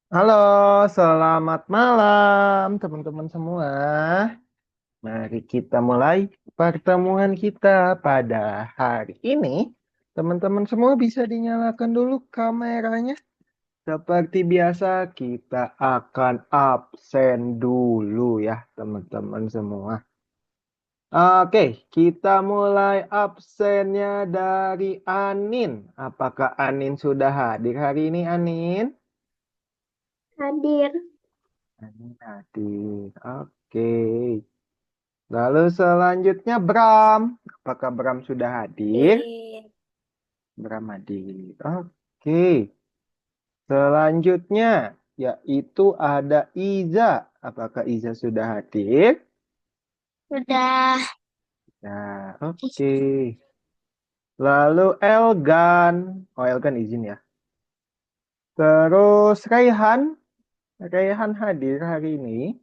Halo, selamat malam teman-teman semua. Mari kita mulai pertemuan kita pada hari ini. Teman-teman semua bisa dinyalakan dulu kameranya. Seperti biasa, kita akan absen dulu ya, teman-teman semua. Oke, kita mulai absennya dari Anin. Apakah Anin sudah hadir hari ini, Anin? Hadir. Anin hadir. Oke. Lalu selanjutnya Bram. Apakah Bram sudah hadir? Hadir. Bram hadir. Oke. Selanjutnya yaitu ada Iza. Apakah Iza sudah hadir? Sudah. Nah, oke. Lalu Elgan. Oh, Elgan izin ya. Terus Raihan. Raihan hadir hari ini.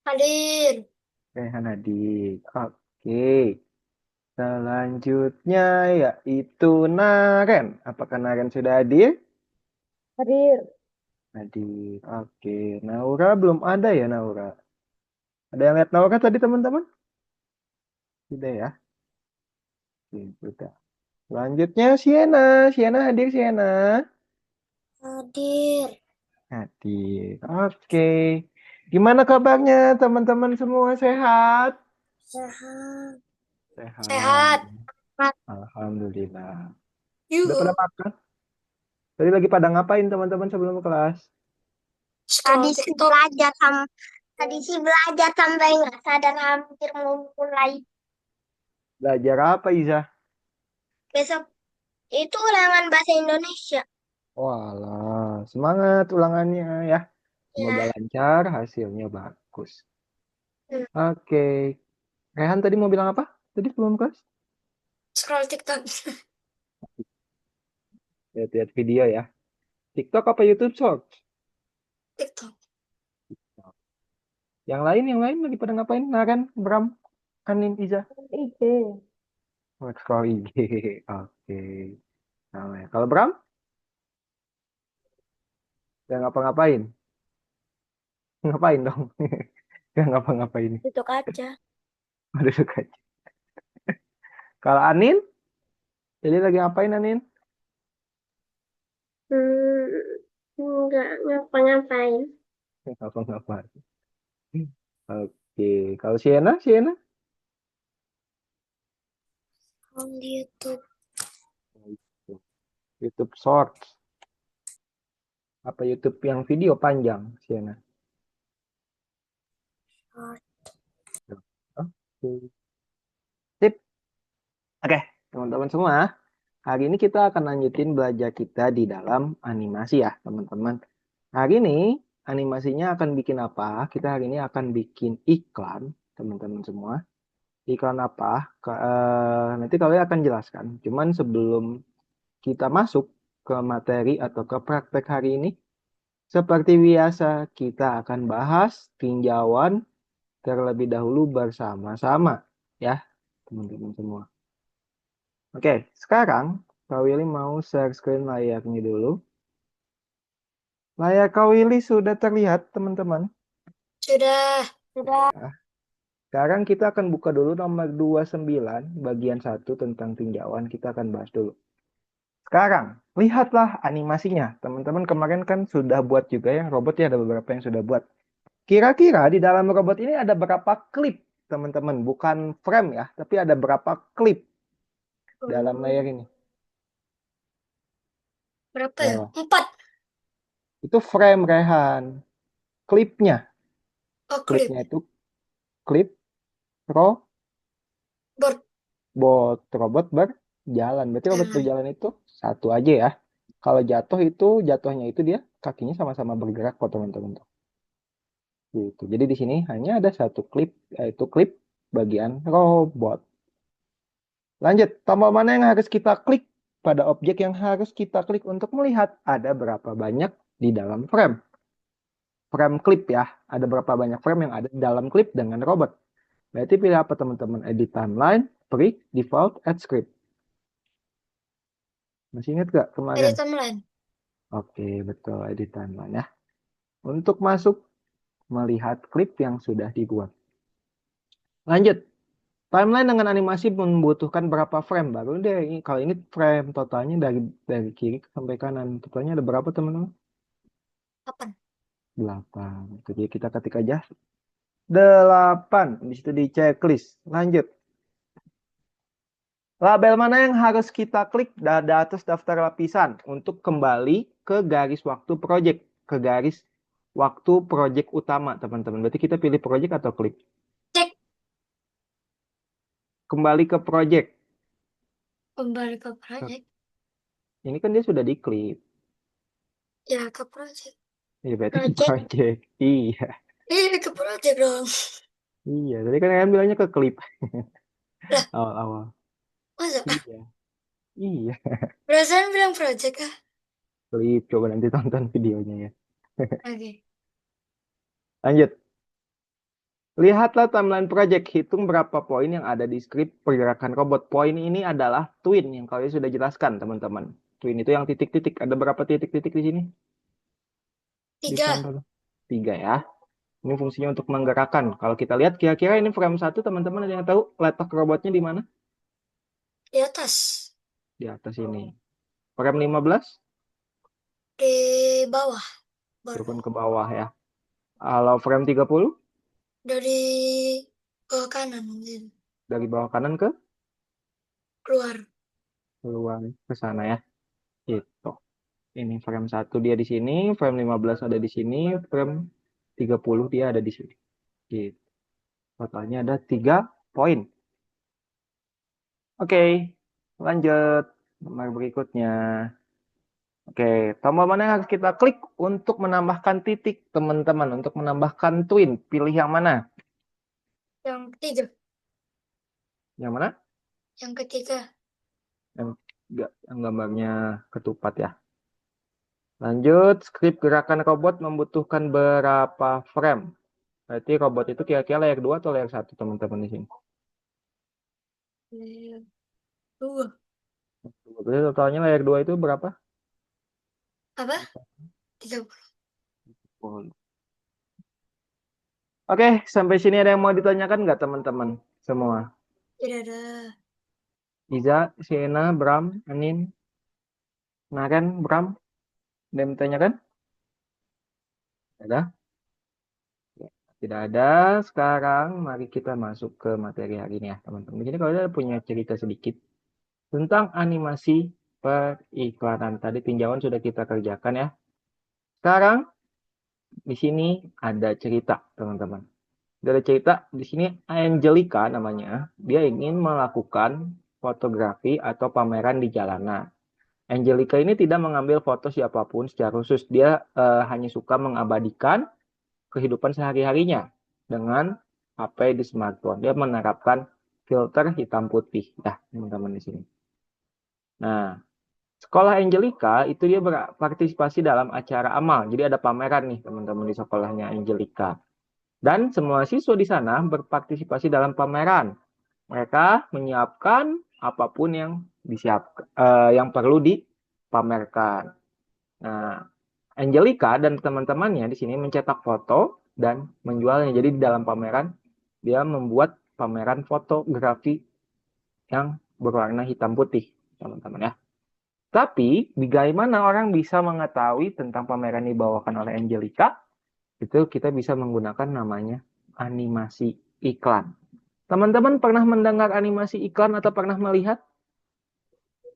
Hadir. Raihan hadir. Oke. Selanjutnya yaitu Naren. Apakah Naren sudah hadir? Hadir. Hadir. Oke. Naura belum ada ya Naura. Ada yang lihat Naura tadi teman-teman? Sudah ya. Oke, sudah. Selanjutnya Siena. Siena hadir Siena. Hadir. Hadir. Oke. Gimana kabarnya teman-teman semua sehat? Sehat. Sehat. Sehat. Alhamdulillah. Udah pada Yuk. makan? Tadi lagi pada ngapain teman-teman sebelum kelas? Tadi sih belajar sampai nggak sadar hampir mau mulai. Belajar apa Iza? Besok itu ulangan bahasa Indonesia. Walah, semangat ulangannya ya. Semoga Ya. lancar, hasilnya bagus. Hmm. Oke. Rehan tadi mau bilang apa? Tadi sebelum kelas? Scroll TikTok. Lihat-lihat video ya. TikTok apa YouTube Shorts? TikTok. Yang lain lagi pada ngapain? Naren, Bram, Anin, Iza. IG. Oh, scroll IG. Oke. Sama ya. Kalau Bram, gak ngapa-ngapain. Ngapain dong? Gak ngapa-ngapain. Itu kaca. Aduh, suka. Kalau Anin, jadi lagi ngapain Anin? Nggak ngapa-ngapain. Ngapa-ngapain. Oke. Kalau Siena, Siena? Di YouTube. YouTube Shorts. Apa YouTube yang video panjang, Siena? Oke. Sip. Oke, teman-teman semua. Hari ini kita akan lanjutin belajar kita di dalam animasi ya, teman-teman. Hari ini animasinya akan bikin apa? Kita hari ini akan bikin iklan, teman-teman semua. Iklan apa? Nanti kalian akan jelaskan. Cuman sebelum kita masuk ke materi atau ke praktek hari ini, seperti biasa kita akan bahas tinjauan terlebih dahulu bersama-sama ya, teman-teman semua. Oke, sekarang Kak Willy mau share screen layarnya dulu. Layar Kak Willy sudah terlihat, teman-teman. Sudah. Sudah. Ya. Sekarang kita akan buka dulu nomor 29, bagian 1 tentang tinjauan. Kita akan bahas dulu. Sekarang, lihatlah animasinya. Teman-teman kemarin kan sudah buat juga yang robot ya, ada beberapa yang sudah buat. Kira-kira di dalam robot ini ada berapa klip, teman-teman? Bukan frame ya, tapi ada berapa klip dalam layar ini? Berapa ya? Ayo, 4. itu frame Rehan. Klipnya. Oh, Klipnya klip. itu klip Board. robot berjalan. Berarti robot Jalan. berjalan itu satu aja ya. Kalau jatuh itu jatuhnya itu dia kakinya sama-sama bergerak kok teman-teman. Gitu. Jadi di sini hanya ada satu klip yaitu klip bagian robot. Lanjut, tombol mana yang harus kita klik pada objek yang harus kita klik untuk melihat ada berapa banyak di dalam frame. Frame klip ya, ada berapa banyak frame yang ada di dalam klip dengan robot. Berarti pilih apa teman-teman? Edit timeline, pre, default, add script. Masih ingat gak kemarin? Ada timeline. Oke, betul edit timeline ya. untuk masuk melihat klip yang sudah dibuat. Lanjut. Timeline dengan animasi membutuhkan berapa frame baru deh. Kalau ini frame totalnya dari kiri sampai kanan. Totalnya ada berapa teman-teman? Kapan? 8. Jadi kita ketik aja 8. Di situ di checklist. Lanjut. Label mana yang harus kita klik di atas daftar lapisan untuk kembali ke garis waktu project, ke garis waktu project utama, teman-teman. Berarti kita pilih project atau klik? Cek Kembali ke project. kembali ke project. Ini kan dia sudah diklik. Ya, ke project. Ya berarti ke Project. project. Iya. Iya, ke project dong. Iya, tadi kan kalian bilangnya ke klip Lah, awal-awal. masa? Iya. Iya, Perasaan bilang project ah. klip. Coba nanti tonton videonya ya. Oke. Lanjut. Lihatlah timeline project. Hitung berapa poin yang ada di skrip pergerakan robot. Poin ini adalah twin yang kalian sudah jelaskan, teman-teman. Twin itu yang titik-titik. Ada berapa titik-titik di sini? Di 3 contoh. 3 ya. Ini fungsinya untuk menggerakkan. Kalau kita lihat kira-kira ini frame 1, teman-teman ada yang tahu letak robotnya di mana? di atas. Di atas ini. Frame 15, Di bawah. Baru. turun ke bawah ya. Kalau frame 30, Dari ke kanan. Gitu. dari bawah kanan ke Keluar. keluar ke sana ya. Itu. Ini frame 1 dia di sini, frame 15 ada di sini, frame 30 dia ada di sini. Gitu. Totalnya ada 3 poin. Oke, lanjut. Nomor berikutnya. Oke, tombol mana yang harus kita klik untuk menambahkan titik, teman-teman? Untuk menambahkan twin, pilih yang mana? Yang ketiga. Yang mana? Yang ketiga. Yang, enggak, yang gambarnya ketupat ya. Lanjut, skrip gerakan robot membutuhkan berapa frame? Berarti robot itu kira-kira layer 2 atau layer 1, teman-teman di sini? Dua. Berarti totalnya layer 2 itu berapa? Apa? 30. Oke, sampai sini ada yang mau ditanyakan nggak teman-teman semua? Tidak ada. Iza, Siena, Bram, Anin, Naren, Bram, ada yang ditanyakan? Ada? Ya, tidak ada. Sekarang mari kita masuk ke materi hari ini ya teman-teman. Jadi kalau ada punya cerita sedikit tentang animasi periklanan. Tadi tinjauan sudah kita kerjakan ya. Sekarang di sini ada cerita teman-teman. Ada cerita di sini Angelica namanya. Dia ingin melakukan fotografi atau pameran di jalanan. Angelica ini tidak mengambil foto siapapun secara khusus. Dia hanya suka mengabadikan kehidupan sehari-harinya dengan HP di smartphone. Dia menerapkan filter hitam putih. Nah, teman-teman di sini. Nah, sekolah Angelica itu dia berpartisipasi dalam acara amal. Jadi ada pameran nih teman-teman di sekolahnya Angelica. Dan semua siswa di sana berpartisipasi dalam pameran. Mereka menyiapkan apapun yang yang perlu dipamerkan. Nah, Angelica dan teman-temannya di sini mencetak foto dan menjualnya. Jadi di dalam pameran dia membuat pameran fotografi yang berwarna hitam putih, teman-teman ya. Tapi bagaimana orang bisa mengetahui tentang pameran yang dibawakan oleh Angelica? Itu kita bisa menggunakan namanya animasi iklan. Teman-teman pernah mendengar animasi iklan atau pernah melihat?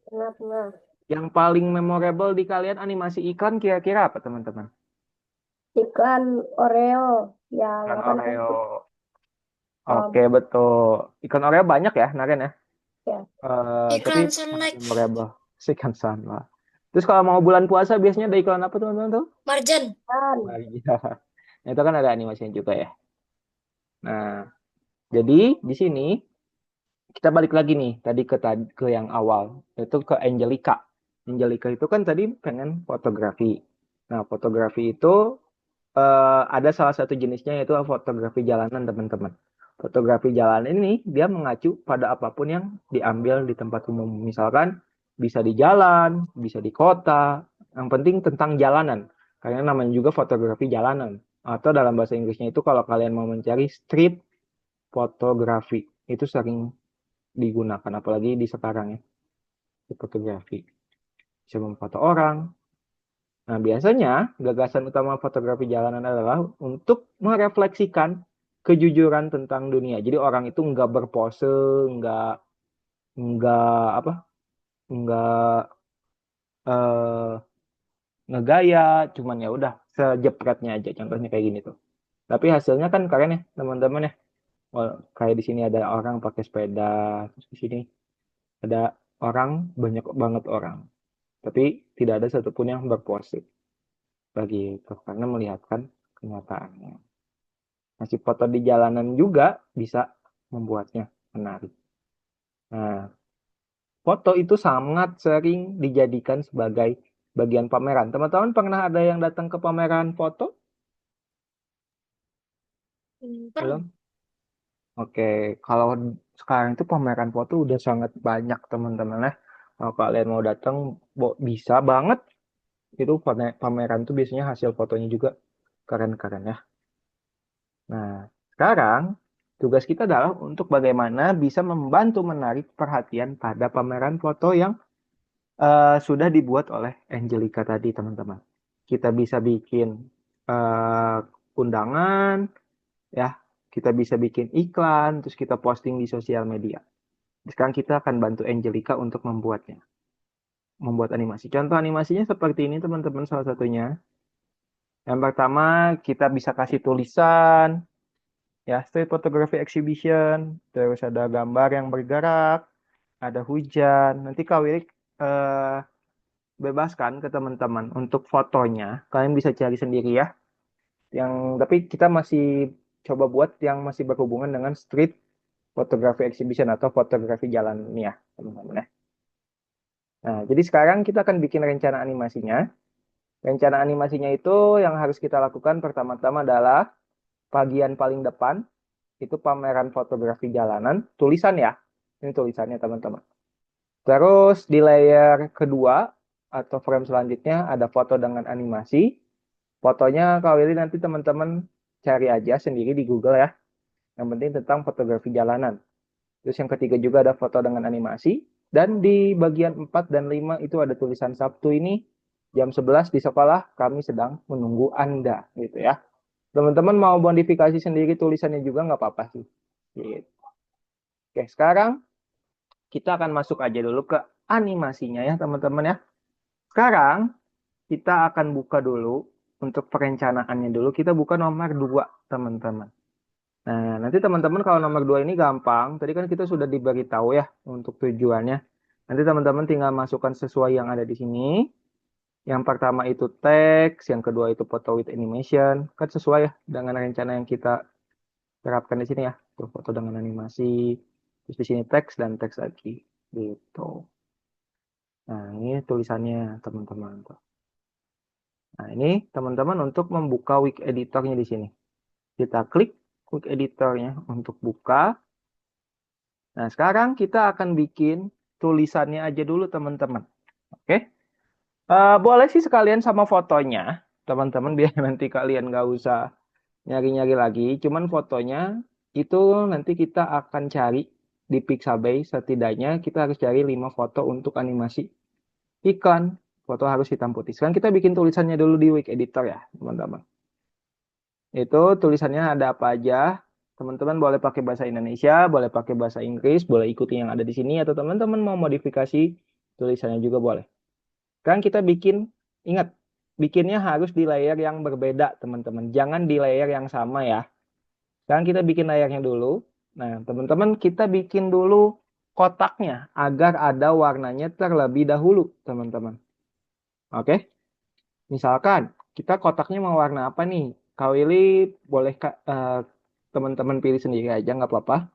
Pernah. Yang paling memorable di kalian animasi iklan kira-kira apa teman-teman? Iklan Oreo yang Iklan apa Oreo. namanya? Oke, betul. Iklan Oreo banyak ya, Naren ya? Ya. Tapi Iklan sangat Sunlight. memorable. Ikan Sunlight. Terus kalau mau bulan puasa biasanya ada iklan apa teman-teman tuh? Marjan. Iya. Nah, itu kan ada animasinya juga ya. Nah, jadi di sini kita balik lagi nih ke yang awal, yaitu ke Angelica. Angelica itu kan tadi pengen fotografi. Nah, fotografi itu ada salah satu jenisnya yaitu fotografi jalanan, teman-teman. Fotografi jalanan ini dia mengacu pada apapun yang diambil di tempat umum. Misalkan bisa di jalan, bisa di kota, yang penting tentang jalanan. Karena namanya juga fotografi jalanan. Atau dalam bahasa Inggrisnya itu kalau kalian mau mencari street fotografi. Itu sering digunakan, apalagi di sekarang ya. Di fotografi. Bisa memfoto orang. Nah, biasanya gagasan utama fotografi jalanan adalah untuk merefleksikan kejujuran tentang dunia. Jadi orang itu nggak berpose, nggak apa, nggak eh, ngegaya, cuman ya udah sejepretnya aja. Contohnya kayak gini tuh. Tapi hasilnya kan keren ya, teman-teman ya. Kayak di sini ada orang pakai sepeda, terus di sini ada orang, banyak banget orang. Tapi tidak ada satupun yang berpose bagi itu karena melihatkan kenyataannya. Ngasih foto di jalanan juga bisa membuatnya menarik. Nah, foto itu sangat sering dijadikan sebagai bagian pameran. Teman-teman pernah ada yang datang ke pameran foto? Pernah. Belum? Oke, kalau sekarang itu pameran foto udah sangat banyak teman-teman ya. Kalau kalian mau datang, bisa banget. Itu pameran tuh biasanya hasil fotonya juga keren-keren ya. Nah, sekarang tugas kita adalah untuk bagaimana bisa membantu menarik perhatian pada pameran foto yang sudah dibuat oleh Angelica tadi, teman-teman. Kita bisa bikin eh, undangan, ya. Kita bisa bikin iklan, terus kita posting di sosial media. Sekarang kita akan bantu Angelica untuk membuat animasi. Contoh animasinya seperti ini, teman-teman, salah satunya. Yang pertama, kita bisa kasih tulisan, ya, street photography exhibition, terus ada gambar yang bergerak, ada hujan. Nanti Kak Wirik eh, bebaskan ke teman-teman untuk fotonya. Kalian bisa cari sendiri ya. Tapi kita masih coba buat yang masih berhubungan dengan street photography exhibition atau fotografi jalan ini ya, teman-teman ya. Nah, jadi sekarang kita akan bikin rencana animasinya. Rencana animasinya itu yang harus kita lakukan pertama-tama adalah bagian paling depan, itu pameran fotografi jalanan, tulisan ya. Ini tulisannya teman-teman. Terus di layer kedua atau frame selanjutnya ada foto dengan animasi. Fotonya Kak Willy nanti teman-teman cari aja sendiri di Google ya. Yang penting tentang fotografi jalanan. Terus yang ketiga juga ada foto dengan animasi. Dan di bagian 4 dan 5 itu ada tulisan Sabtu ini jam 11 di sekolah kami sedang menunggu Anda gitu ya. Teman-teman mau modifikasi sendiri tulisannya juga nggak apa-apa sih. Gitu. Oke, sekarang kita akan masuk aja dulu ke animasinya ya teman-teman ya. Sekarang kita akan buka dulu untuk perencanaannya dulu. Kita buka nomor 2 teman-teman. Nah, nanti teman-teman kalau nomor 2 ini gampang. Tadi kan kita sudah diberitahu ya untuk tujuannya. Nanti teman-teman tinggal masukkan sesuai yang ada di sini. Yang pertama itu teks, yang kedua itu foto with animation. Kan sesuai ya dengan rencana yang kita terapkan di sini ya. Tuh, foto dengan animasi. Terus di sini teks dan teks lagi. Gitu. Nah, ini tulisannya teman-teman. Nah, ini teman-teman untuk membuka wik editornya di sini. Kita klik wik editornya untuk buka. Nah, sekarang kita akan bikin tulisannya aja dulu, teman-teman. Oke? Boleh sih sekalian sama fotonya, teman-teman, biar nanti kalian nggak usah nyari-nyari lagi. Cuman fotonya itu nanti kita akan cari di Pixabay. Setidaknya kita harus cari 5 foto untuk animasi iklan. Foto harus hitam putih. Sekarang kita bikin tulisannya dulu di Wik Editor ya, teman-teman. Itu tulisannya ada apa aja. Teman-teman boleh pakai bahasa Indonesia, boleh pakai bahasa Inggris, boleh ikuti yang ada di sini, atau teman-teman mau modifikasi tulisannya juga boleh. Sekarang kita ingat, bikinnya harus di layer yang berbeda, teman-teman. Jangan di layer yang sama ya. Sekarang kita bikin layarnya dulu. Nah, teman-teman kita bikin dulu kotaknya agar ada warnanya terlebih dahulu, teman-teman. Oke? Misalkan kita kotaknya mau warna apa nih? Kak Willy boleh teman-teman pilih sendiri aja, nggak apa-apa.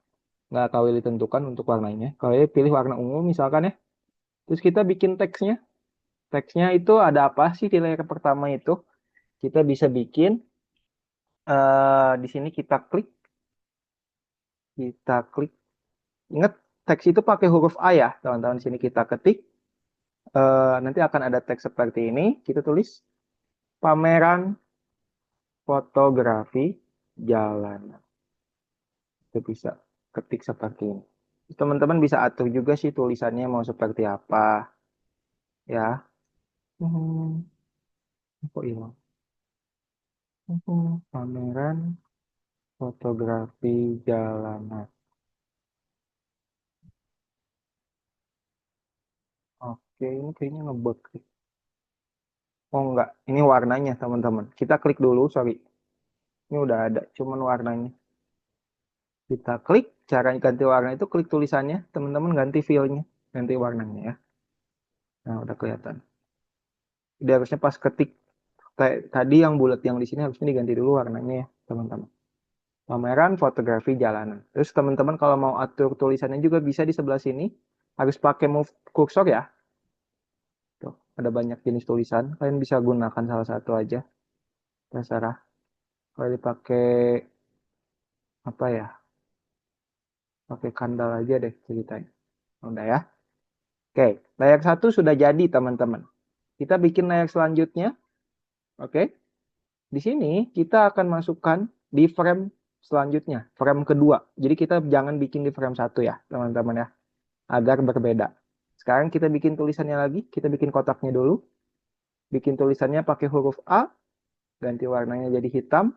Nggak Kak Willy tentukan untuk warnanya. Kak Willy pilih warna ungu misalkan ya. Terus kita bikin teksnya. Teksnya itu ada apa sih di layer pertama itu? Kita bisa bikin, di sini kita klik. Ingat, teks itu pakai huruf A ya, teman-teman. Di sini kita ketik. Nanti akan ada teks seperti ini. Kita tulis pameran fotografi jalanan. Itu bisa ketik seperti ini. Teman-teman bisa atur juga sih tulisannya mau seperti apa ya. Hmm, kok hilang? Pameran fotografi jalanan. Oke, ini kayaknya ngebug. Oh enggak, ini warnanya teman-teman. Kita klik dulu, sorry. Ini udah ada, cuman warnanya. Kita klik, cara ganti warna itu klik tulisannya, teman-teman ganti feel-nya, ganti warnanya ya. Nah, udah kelihatan. Jadi harusnya pas ketik tadi yang bulat yang di sini harusnya diganti dulu warnanya ya, teman-teman. Pameran fotografi jalanan. Terus teman-teman kalau mau atur tulisannya juga bisa di sebelah sini. Harus pakai move cursor ya. Tuh, ada banyak jenis tulisan. Kalian bisa gunakan salah satu aja. Terserah. Kalau dipakai apa ya? Pakai kandal aja deh ceritanya. Udah ya. Oke, layar satu sudah jadi teman-teman. Kita bikin layar selanjutnya. Oke. Di sini kita akan masukkan di frame selanjutnya, frame kedua. Jadi kita jangan bikin di frame satu ya, teman-teman ya, agar berbeda. Sekarang kita bikin tulisannya lagi, kita bikin kotaknya dulu. Bikin tulisannya pakai huruf A, ganti warnanya jadi hitam.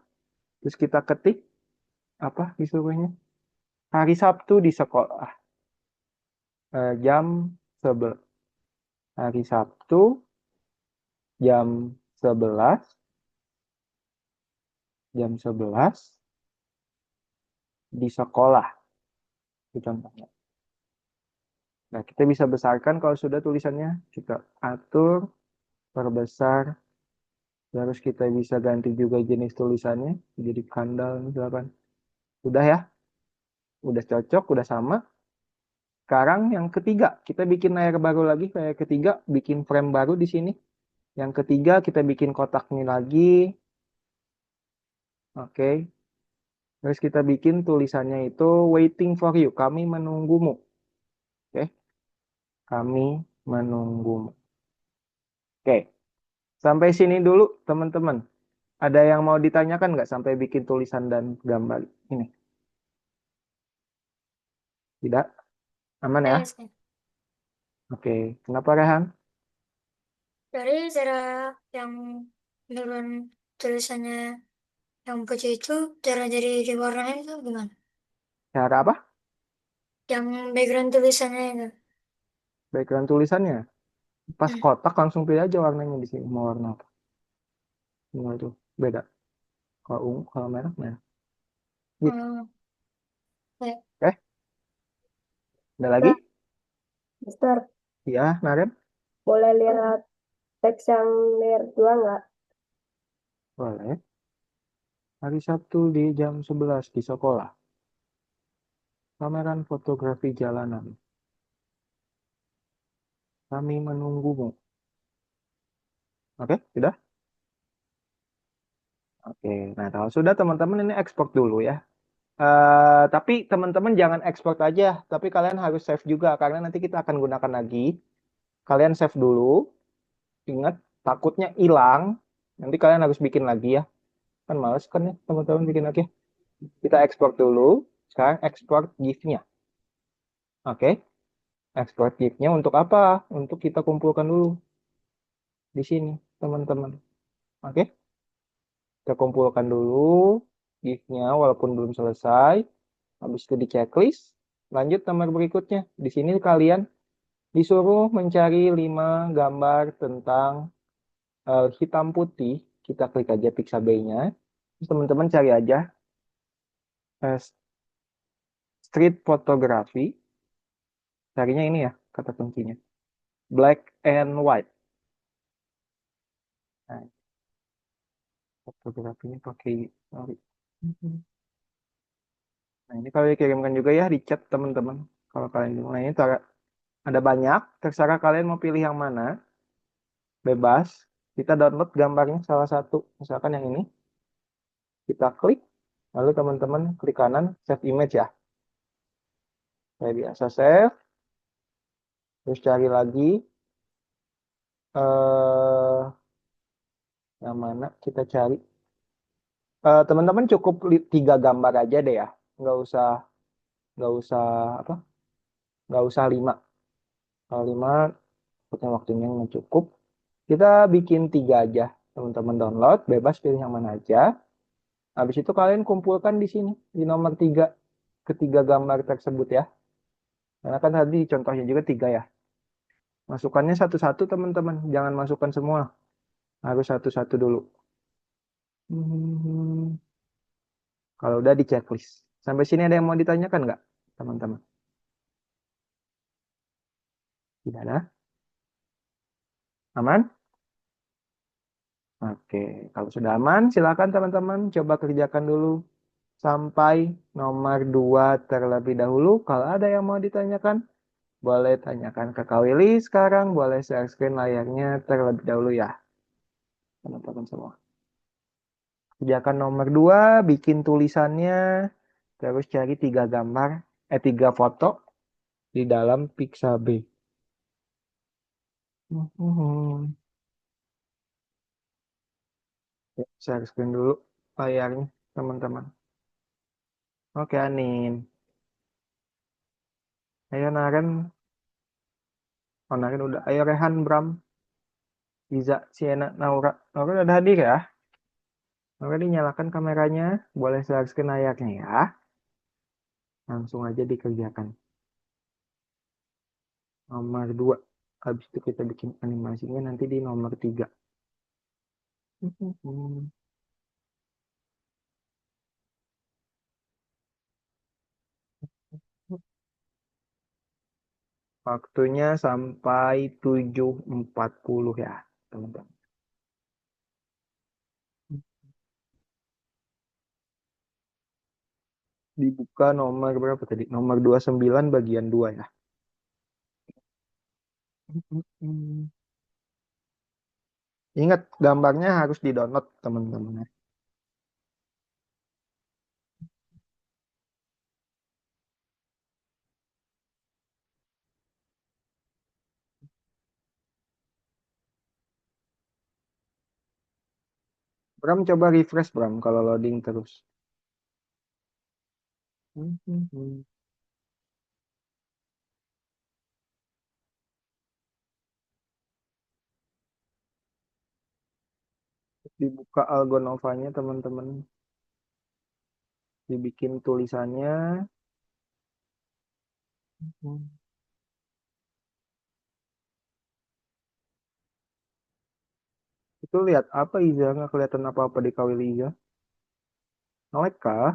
Terus kita ketik apa disuruhnya? Hari Sabtu di sekolah. Jam 11. Hari Sabtu jam 11, jam 11 di sekolah. Itu contohnya. Nah, kita bisa besarkan kalau sudah tulisannya. Kita atur, perbesar. Terus kita bisa ganti juga jenis tulisannya. Jadi kandal misalkan. Udah ya? Udah cocok, udah sama. Sekarang yang ketiga, kita bikin layar baru lagi. Layar ketiga, bikin frame baru di sini. Yang ketiga, kita bikin kotaknya lagi. Oke. Terus kita bikin tulisannya itu waiting for you. Kami menunggumu. Oke. Kami menunggumu. Oke. Sampai sini dulu, teman-teman. Ada yang mau ditanyakan nggak sampai bikin tulisan dan gambar ini? Tidak? Aman ya? Saya. Oke. Kenapa, Rehan? Dari cara yang menurun tulisannya yang putih itu, cara jadi diwarnain itu gimana? Cara apa? Yang background tulisannya itu. Background tulisannya. Pas Hmm. kotak langsung pilih aja warnanya di sini. Mau warna apa? Tinggal itu. Beda. Kalau ungu, kalau merah, merah. Gitu. Oh, ya. Oke. Ada lagi? Nah, Mister, Iya, Narem? boleh lihat teks yang layer 2 nggak? Boleh. Hari Sabtu di jam 11 di sekolah. Pameran fotografi jalanan. Kami menunggumu. Oke, sudah? Oke, nah kalau sudah teman-teman ini ekspor dulu ya. Tapi teman-teman jangan ekspor aja, tapi kalian harus save juga karena nanti kita akan gunakan lagi. Kalian save dulu, ingat takutnya hilang. Nanti kalian harus bikin lagi ya. Kan males kan ya teman-teman bikin lagi. Kita ekspor dulu. Sekarang ekspor GIF-nya. Oke, ekspor GIF-nya untuk apa? Untuk kita kumpulkan dulu di sini, teman-teman. Oke, kita kumpulkan dulu GIF-nya walaupun belum selesai. Habis itu di checklist. Lanjut nomor berikutnya. Di sini kalian disuruh mencari 5 gambar tentang hitam putih. Kita klik aja Pixabay-nya. Terus teman-teman cari aja eh, street photography. Carinya ini ya, kata kuncinya. Black and white. Nah, fotografinya pakai sorry. Nah, ini kalau dikirimkan juga ya di chat teman-teman. Kalau kalian nah ini ada banyak, terserah kalian mau pilih yang mana. Bebas. Kita download gambarnya salah satu. Misalkan yang ini. Kita klik. Lalu teman-teman klik kanan save image ya. Kayak biasa save. Terus cari lagi. Yang mana kita cari. Teman-teman cukup 3 gambar aja deh ya. Nggak usah, nggak usah apa? Nggak usah 5. Kalau 5 punya waktunya nggak cukup. Kita bikin 3 aja. Teman-teman download, bebas pilih yang mana aja. Habis itu kalian kumpulkan di sini, di nomor 3, ketiga gambar tersebut ya. Karena kan tadi contohnya juga 3 ya. Masukkannya satu-satu teman-teman. Jangan masukkan semua. Harus satu-satu dulu. Hmm, Kalau udah di checklist. Sampai sini ada yang mau ditanyakan nggak, teman-teman? Tidak ada? Aman? Oke, kalau sudah aman, silakan teman-teman coba kerjakan dulu sampai nomor 2 terlebih dahulu. Kalau ada yang mau ditanyakan, boleh tanyakan ke Kak Willy sekarang. Boleh share screen layarnya terlebih dahulu ya, teman-teman semua. Kerjakan nomor 2, bikin tulisannya, terus cari 3 gambar, 3 foto di dalam Pixabay. Ya, share screen dulu layarnya, teman-teman. Oke, Anin. Ayo Naren. Oh, Naren udah. Ayo Rehan, Bram, Iza, Siena, Naura. Naura udah hadir ya? Naura dinyalakan kameranya. Boleh share screen layarnya ya. Langsung aja dikerjakan. Nomor 2. Habis itu kita bikin animasinya nanti di nomor 3. Waktunya sampai 7.40 ya, teman-teman. Dibuka nomor berapa tadi? Nomor 29 bagian 2 ya. Ingat, gambarnya harus di-download, teman-teman. Bram, coba refresh, Bram, kalau loading terus. Dibuka Algonovanya, teman-teman. Dibikin tulisannya. Itu lihat apa Iza? Nggak kelihatan apa-apa di Kawili Iza. Nolek kah?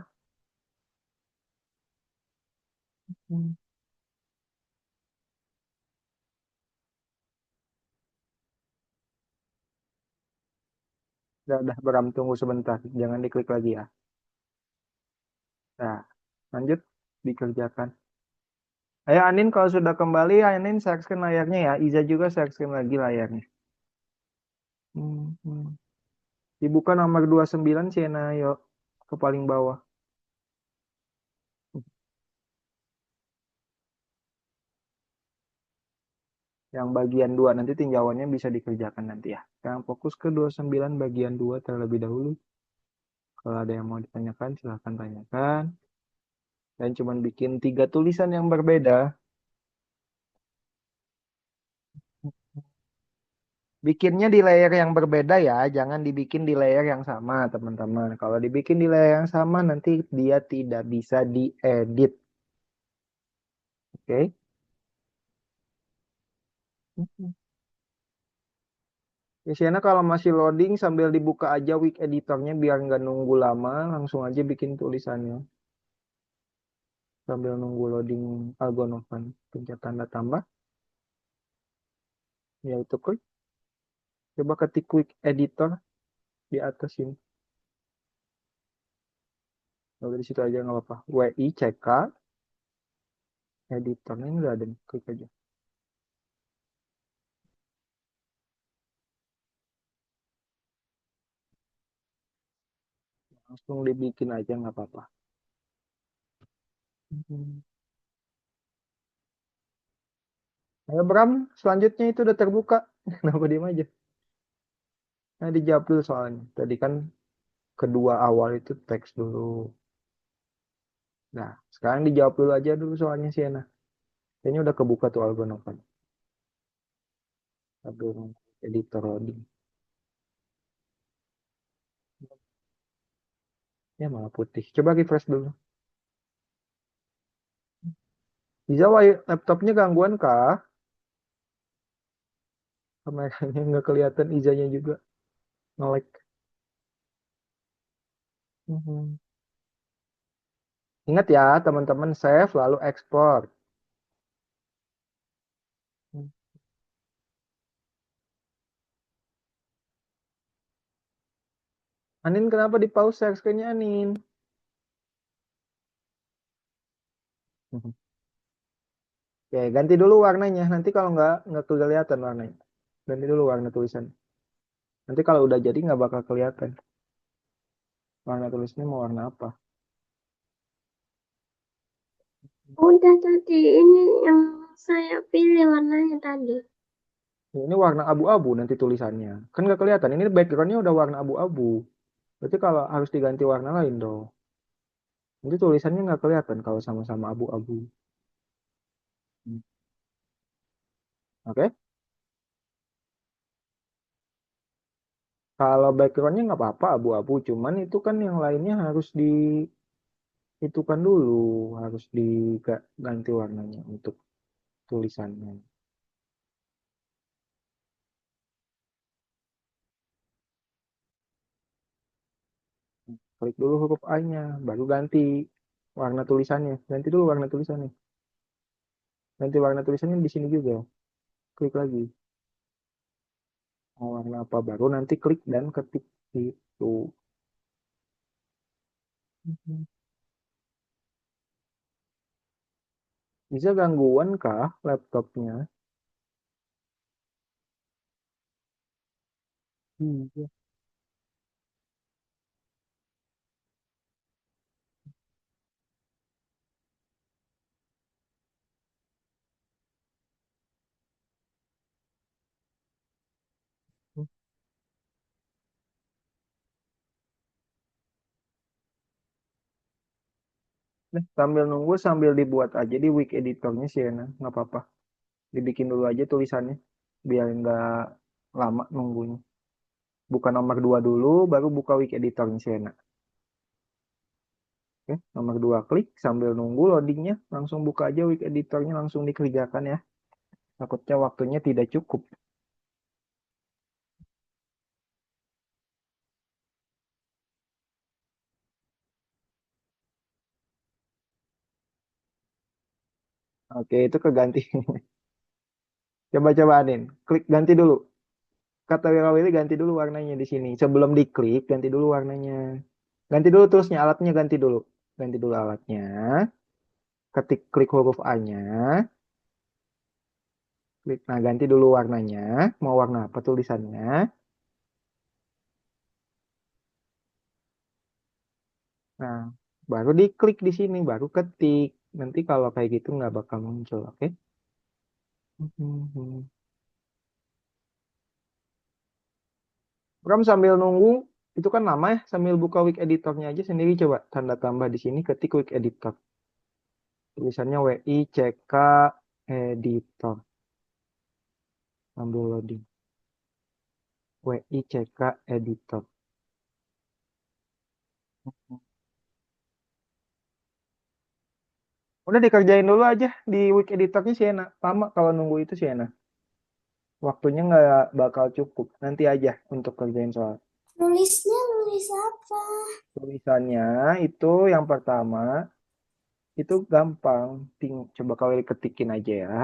Udah, Bram, tunggu sebentar. Jangan diklik lagi ya. Nah, lanjut dikerjakan. Ayo Anin, kalau sudah kembali, Anin share screen layarnya ya. Iza juga share screen lagi layarnya. Dibuka nomor 29, Siena, yuk. Ke paling bawah. Yang bagian 2 nanti tinjauannya bisa dikerjakan nanti ya. Sekarang fokus ke 29 bagian 2 terlebih dahulu. Kalau ada yang mau ditanyakan, silahkan tanyakan. Dan cuma bikin 3 tulisan yang berbeda. Bikinnya di layer yang berbeda ya, jangan dibikin di layer yang sama, teman-teman. Kalau dibikin di layer yang sama, nanti dia tidak bisa diedit. Oke? Ya, Sienna, kalau masih loading sambil dibuka aja week editornya biar nggak nunggu lama, langsung aja bikin tulisannya. Sambil nunggu loading Algonovan. Pencet tanda tambah, yaitu klik. Coba ketik quick editor di atas ini. Lalu di situ aja nggak apa-apa. WICK editornya ini udah ada nih. Klik aja. Langsung dibikin aja nggak apa-apa. Ayo Bram, selanjutnya itu udah terbuka. Kenapa diem aja? Nah, dijawab dulu soalnya. Tadi kan kedua awal itu teks dulu. Nah, sekarang dijawab dulu aja dulu soalnya Siena. Kayaknya udah kebuka tuh Algonovan. Aduh, editor loading. Ya malah putih. Coba refresh dulu. Bisa laptopnya gangguan kah? Kameranya nggak kelihatan, Izanya juga nge-lag. Mhm. Ingat ya teman-teman, save lalu ekspor. Anin kenapa di pause share screen-nya Anin? Mhm. Oke, ganti dulu warnanya. Nanti kalau nggak kelihatan warnanya. Ganti dulu warna tulisan. Nanti kalau udah jadi nggak bakal kelihatan. Warna tulisnya mau warna apa? Udah tadi ini yang saya pilih warnanya tadi. Ini warna abu-abu nanti tulisannya. Kan nggak kelihatan. Ini background-nya udah warna abu-abu. Berarti kalau harus diganti warna lain dong. Nanti tulisannya nggak kelihatan kalau sama-sama abu-abu. Hmm. Oke? Kalau backgroundnya nggak apa-apa abu-abu. Cuman itu kan yang lainnya harus itu kan dulu. Harus diganti warnanya untuk tulisannya. Klik dulu huruf A-nya. Baru ganti warna tulisannya. Ganti dulu warna tulisannya. Ganti warna tulisannya di sini juga. Klik lagi. Mau warna apa baru nanti klik dan ketik itu. Mhm. Bisa gangguan kah laptopnya? Iya. Nah, sambil nunggu sambil dibuat aja di week editornya sih enak, nggak apa-apa. Dibikin dulu aja tulisannya biar nggak lama nunggunya. Buka nomor 2 dulu, baru buka week editornya sih enak. Oke, nomor 2 klik sambil nunggu loadingnya, langsung buka aja week editornya langsung dikerjakan ya. Takutnya waktunya tidak cukup. Oke, itu keganti. Coba-coba Anin, klik ganti dulu. Kata Willy ganti dulu warnanya di sini. Sebelum diklik, ganti dulu warnanya. Ganti dulu terusnya, alatnya ganti dulu. Ganti dulu alatnya. Ketik klik huruf A-nya. Klik, nah ganti dulu warnanya. Mau warna apa tulisannya? Nah, baru diklik di sini, baru ketik. Nanti kalau kayak gitu nggak bakal muncul, oke? Mhm. Bram sambil nunggu, itu kan lama ya, sambil buka week editornya aja sendiri coba tanda tambah di sini ketik week editor. Tulisannya WICK editor sambil loading. WICK editor. Udah dikerjain dulu aja di week editornya sih enak. Lama kalau nunggu itu sih enak. Waktunya nggak bakal cukup. Nanti aja untuk kerjain soal. Nulisnya nulis apa? Tulisannya itu yang pertama itu gampang. Coba kau ketikin aja ya.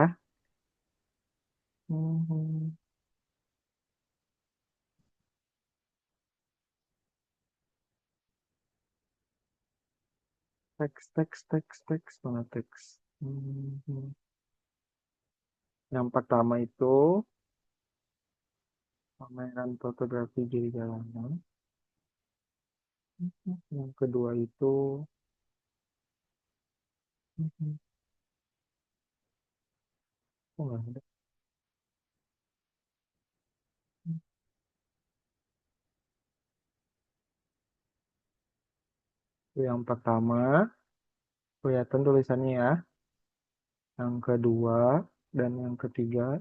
Mhm. Teks mana teks. Mhm. Yang pertama itu pameran fotografi di jalanan. Mhm. Yang kedua itu mhm. Oh, nggak ada. Yang pertama, kelihatan tulisannya ya. Yang kedua, dan yang ketiga.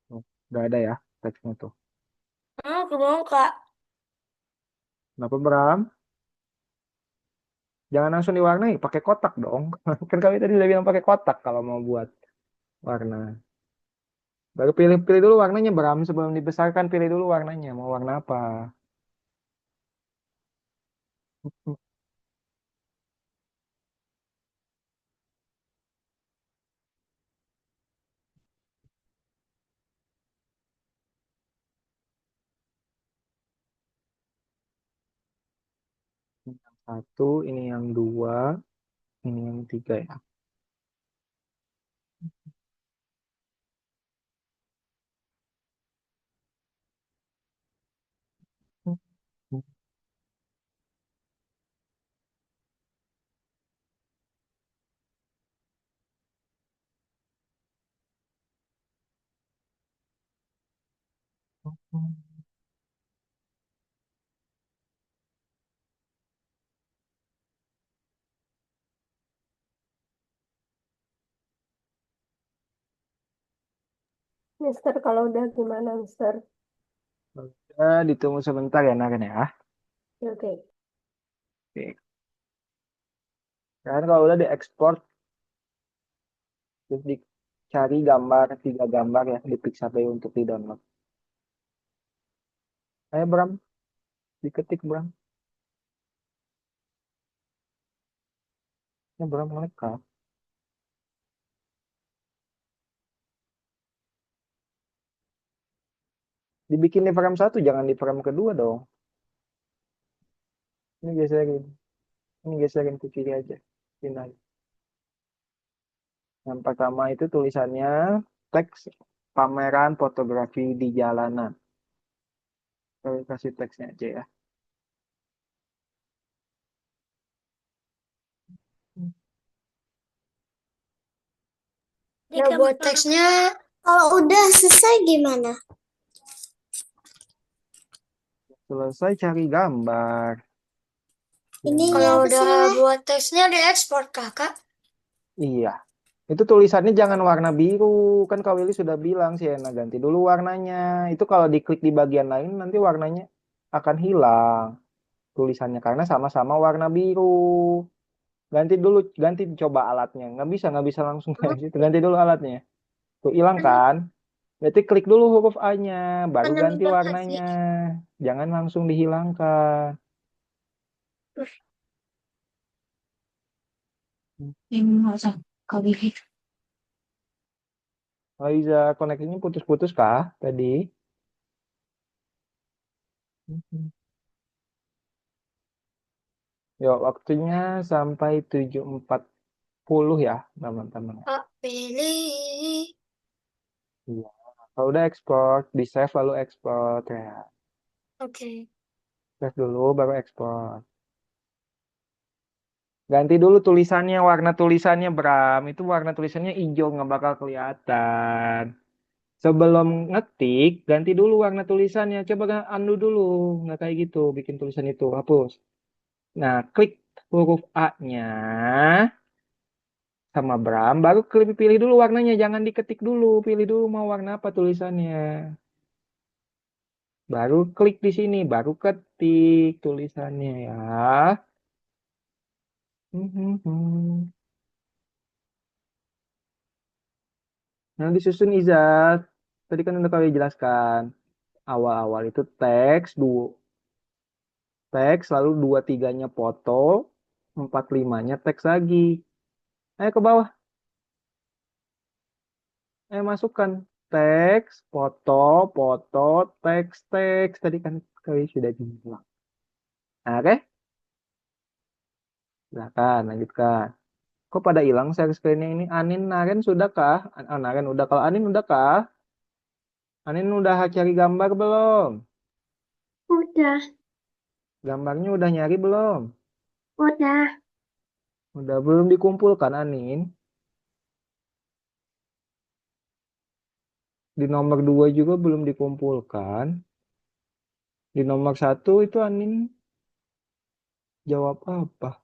Oh, nggak ada ya teksnya tuh. Aku mau Kak. Kenapa Bram? Jangan langsung diwarnai, pakai kotak dong. Kan kami tadi udah bilang pakai kotak kalau mau buat warna. Baru pilih-pilih dulu warnanya Bram. Sebelum dibesarkan pilih dulu warnanya. Mau warna apa? Ini yang satu, ini yang dua, ini yang tiga ya. Mister, kalau udah gimana, Mister? Udah, ditunggu sebentar ya Naren ya. Oke. Oke. Kan kalau udah diekspor, terus dicari gambar, tiga gambar ya di Pixabay untuk di download. Ayo Bram, diketik Bram. Ya Bram mereka. Dibikin di frame satu, jangan di frame kedua dong. Ini geserin. Ini geserin ke kiri aja. Pindah. Yang pertama itu tulisannya teks pameran fotografi di jalanan. Saya kasih teksnya aja ya. Nah, buat teksnya, kalau udah selesai gimana? Selesai cari gambar. Ini Yang kalau udah buat teksnya diekspor, Kakak. iya. Itu tulisannya jangan warna biru. Kan Kak Willy sudah bilang sih, Ena ganti dulu warnanya. Itu kalau diklik di bagian lain nanti warnanya akan hilang tulisannya karena sama-sama warna biru. Ganti dulu, ganti coba alatnya. Nggak bisa langsung dari situ. Ganti dulu alatnya. Tuh hilang kan? Berarti klik dulu huruf A-nya, baru Mana ganti megang warnanya. kasih? Jangan langsung dihilangkan. Ini nggak usah kau gitu. Liza, koneksinya putus-putus kah tadi? Mhm. Yuk, waktunya sampai 7.40 ya, teman-teman. Pak pilih. Iya. Kalau udah ekspor, di save lalu ekspor ya. Oke. Save dulu baru ekspor. Ganti dulu tulisannya, warna tulisannya Bram. Itu warna tulisannya hijau, nggak bakal kelihatan. Sebelum ngetik, ganti dulu warna tulisannya. Coba undo dulu. Nggak kayak gitu, bikin tulisan itu. Hapus. Nah, klik huruf A-nya sama Bram. Baru pilih dulu warnanya. Jangan diketik dulu. Pilih dulu mau warna apa tulisannya. Baru klik di sini. Baru ketik tulisannya ya. Nah, disusun Izat. Tadi kan udah kali jelaskan. Awal-awal itu teks, lalu dua tiganya foto, empat limanya teks lagi. Ayo ke bawah, ayo masukkan teks, foto, foto, teks, teks. Tadi kan kali sudah bilang. Nah, oke, silakan lanjutkan. Kok pada hilang share screen-nya ini? Anin, Naren sudahkah? Naren udah. Kalau Anin udahkah? Anin udah cari gambar belum? Udah, Gambarnya udah nyari belum? udah. Udah belum dikumpulkan Anin? Di nomor 2 juga belum dikumpulkan. Di nomor satu itu Anin jawab apa?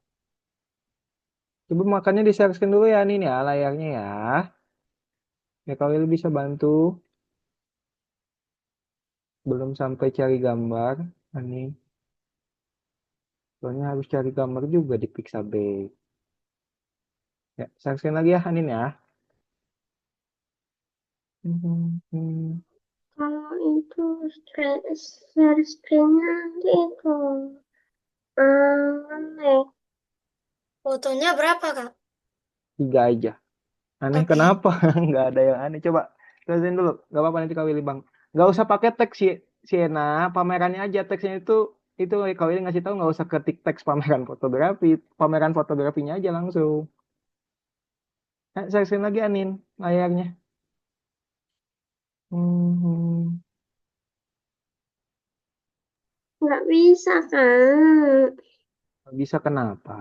Coba makanya di-share dulu ya Anin ya layarnya ya. Ya kalau bisa bantu. Belum sampai cari gambar. Anin. Soalnya harus cari gambar juga di Pixabay. Ya, share lagi ya Anin ya. Kalau itu share screen-nya nanti itu. Nek. Fotonya berapa, Kak? Tiga aja. Aneh Oke. kenapa? Nggak ada yang aneh. Coba terusin dulu. Nggak apa-apa nanti Kak Willy Bang. Nggak usah pakai teks sih, Siena. Pamerannya aja teksnya itu Kak Willy ngasih tahu nggak usah ketik teks pameran fotografi. Pameran fotografinya aja langsung. Saya lagi Anin layarnya. Hmm, Nggak bisa, Kak. bisa kenapa?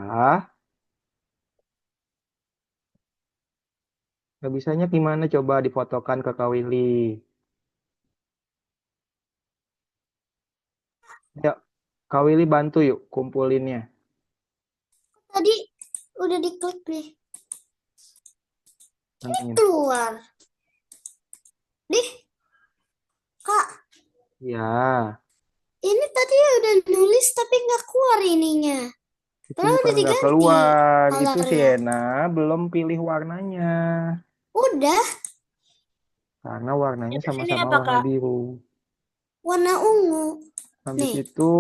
Nggak bisanya gimana coba difotokan ke Kak Willy. Yuk, Kak Willy bantu yuk kumpulinnya. Tadi udah diklik nih. Anin. Keluar. Nih, Kak. Ya, Ini tadi udah nulis tapi nggak keluar ininya. itu Padahal bukan udah nggak diganti keluar. Itu colornya. Siena belum pilih warnanya. Udah. Karena warnanya Ini sama-sama apa, warna Kak? biru. Warna ungu. Habis Nih. itu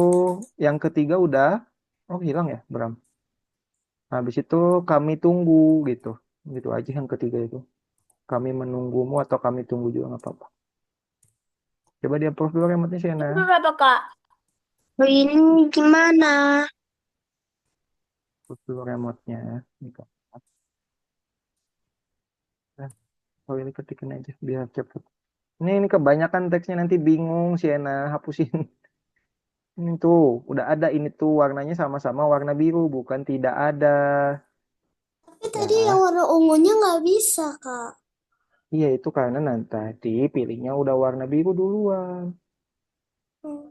yang ketiga udah, oh hilang ya Bram. Habis itu kami tunggu gitu. Gitu aja yang ketiga itu. Kami menunggumu atau kami tunggu juga nggak apa-apa. Coba dia approve dulu remote-nya Siena. Itu berapa, Kak? Oh, ini gimana? Approve dulu remote-nya. Gitu. Nah, kalau ini ketikin aja biar cepet. Ini kebanyakan teksnya nanti bingung Siena. Hapusin. Ini tuh udah ada ini tuh warnanya sama-sama warna biru bukan tidak ada. Tapi tadi yang Ya. warna ungunya nggak bisa, Kak. Iya itu karena nanti tadi pilihnya udah warna biru duluan. Hmm.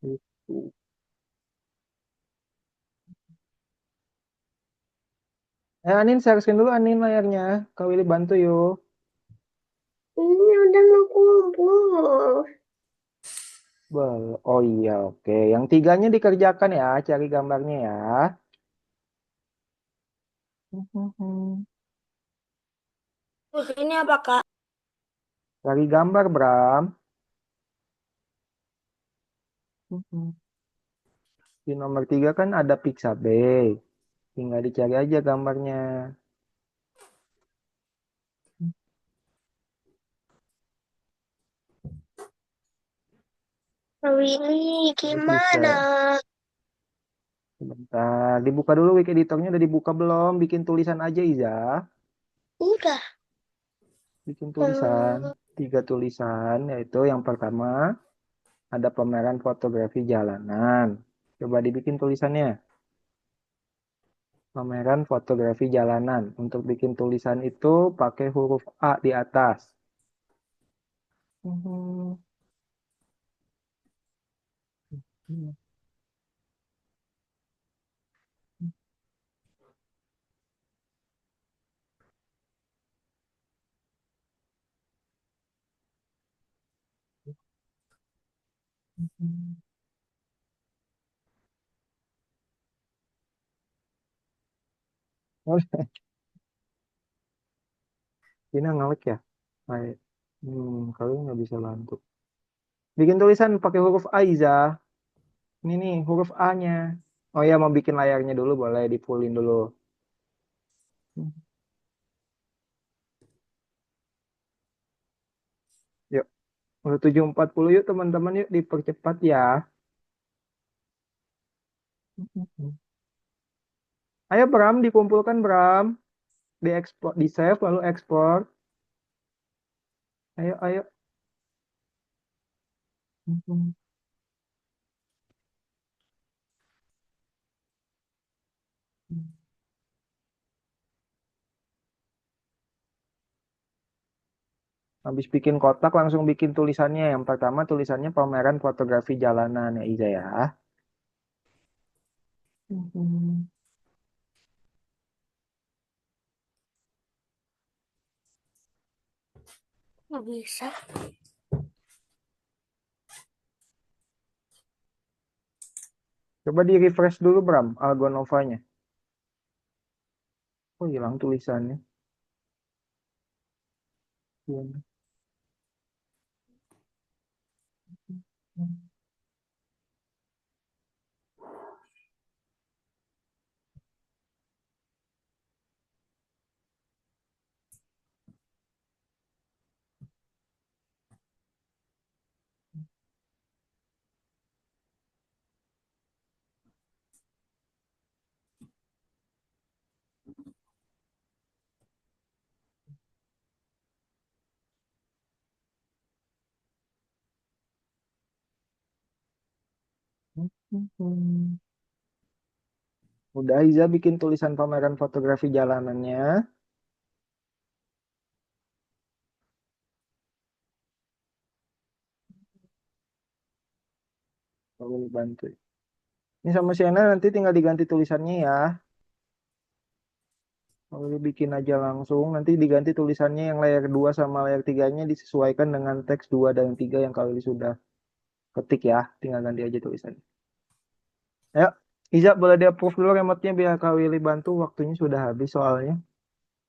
Gitu. Anin share dulu Anin layarnya. Kak Willy bantu yuk. Ini udah mau kumpul. Oh iya oke. Yang tiganya dikerjakan ya. Cari gambarnya ya. Ini apa, Kak? Cari gambar Bram. Di nomor tiga kan ada Pixabay. Tinggal dicari aja gambarnya. Willy, Terus gimana? bisa. Sebentar. Dibuka dulu wiki editornya udah dibuka belum? Bikin tulisan aja Iza. Udah. Bikin tulisan. Hmm, Tiga tulisan. Yaitu yang pertama. Ada pameran fotografi jalanan. Coba dibikin tulisannya. Pameran fotografi jalanan. Untuk bikin tulisan itu pakai huruf A di atas. Ini ngelek ya. Baik. Kalau nggak bisa bantu. Bikin tulisan pakai huruf A, Iza. Ini nih huruf A-nya. Oh ya, mau bikin layarnya dulu boleh dipulin dulu. Yuk, udah 7.40 yuk teman-teman yuk dipercepat ya. Ayo Bram, dikumpulkan Bram. Diekspor, di save lalu ekspor. Ayo, ayo. Habis bikin kotak langsung bikin tulisannya. Yang pertama tulisannya pameran fotografi jalanan ya Iza ya. Mhm. Nggak bisa. Coba di refresh dulu Bram, Algonovanya. Oh hilang tulisannya. Iya. Mhm. Udah Iza bikin tulisan pameran fotografi jalanannya. Tolong dibantu. Ini sama Sienna nanti tinggal diganti tulisannya ya. Kalau bikin aja langsung, nanti diganti tulisannya yang layar 2 sama layar 3-nya disesuaikan dengan teks 2 dan 3 yang kalian sudah ketik ya. Tinggal ganti aja tulisannya. Ayo, Iza boleh di-approve dulu remote-nya biar Kak Willy bantu. Waktunya sudah habis soalnya.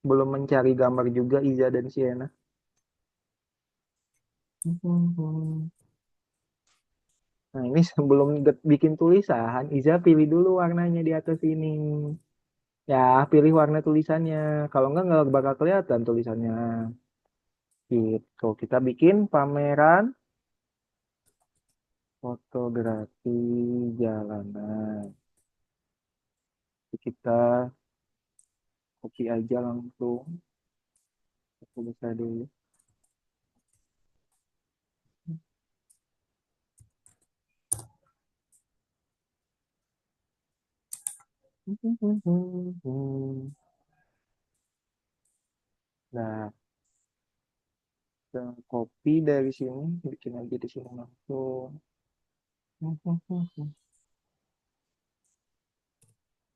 Belum mencari gambar juga Iza dan Sienna. Nah ini sebelum bikin tulisan, Iza pilih dulu warnanya di atas ini. Ya, pilih warna tulisannya. Kalau nggak bakal kelihatan tulisannya. Gitu. Kita bikin pameran fotografi jalanan. Kita copy aja langsung. Aku bisa dulu. Nah, kita copy dari sini, bikin aja di sini langsung.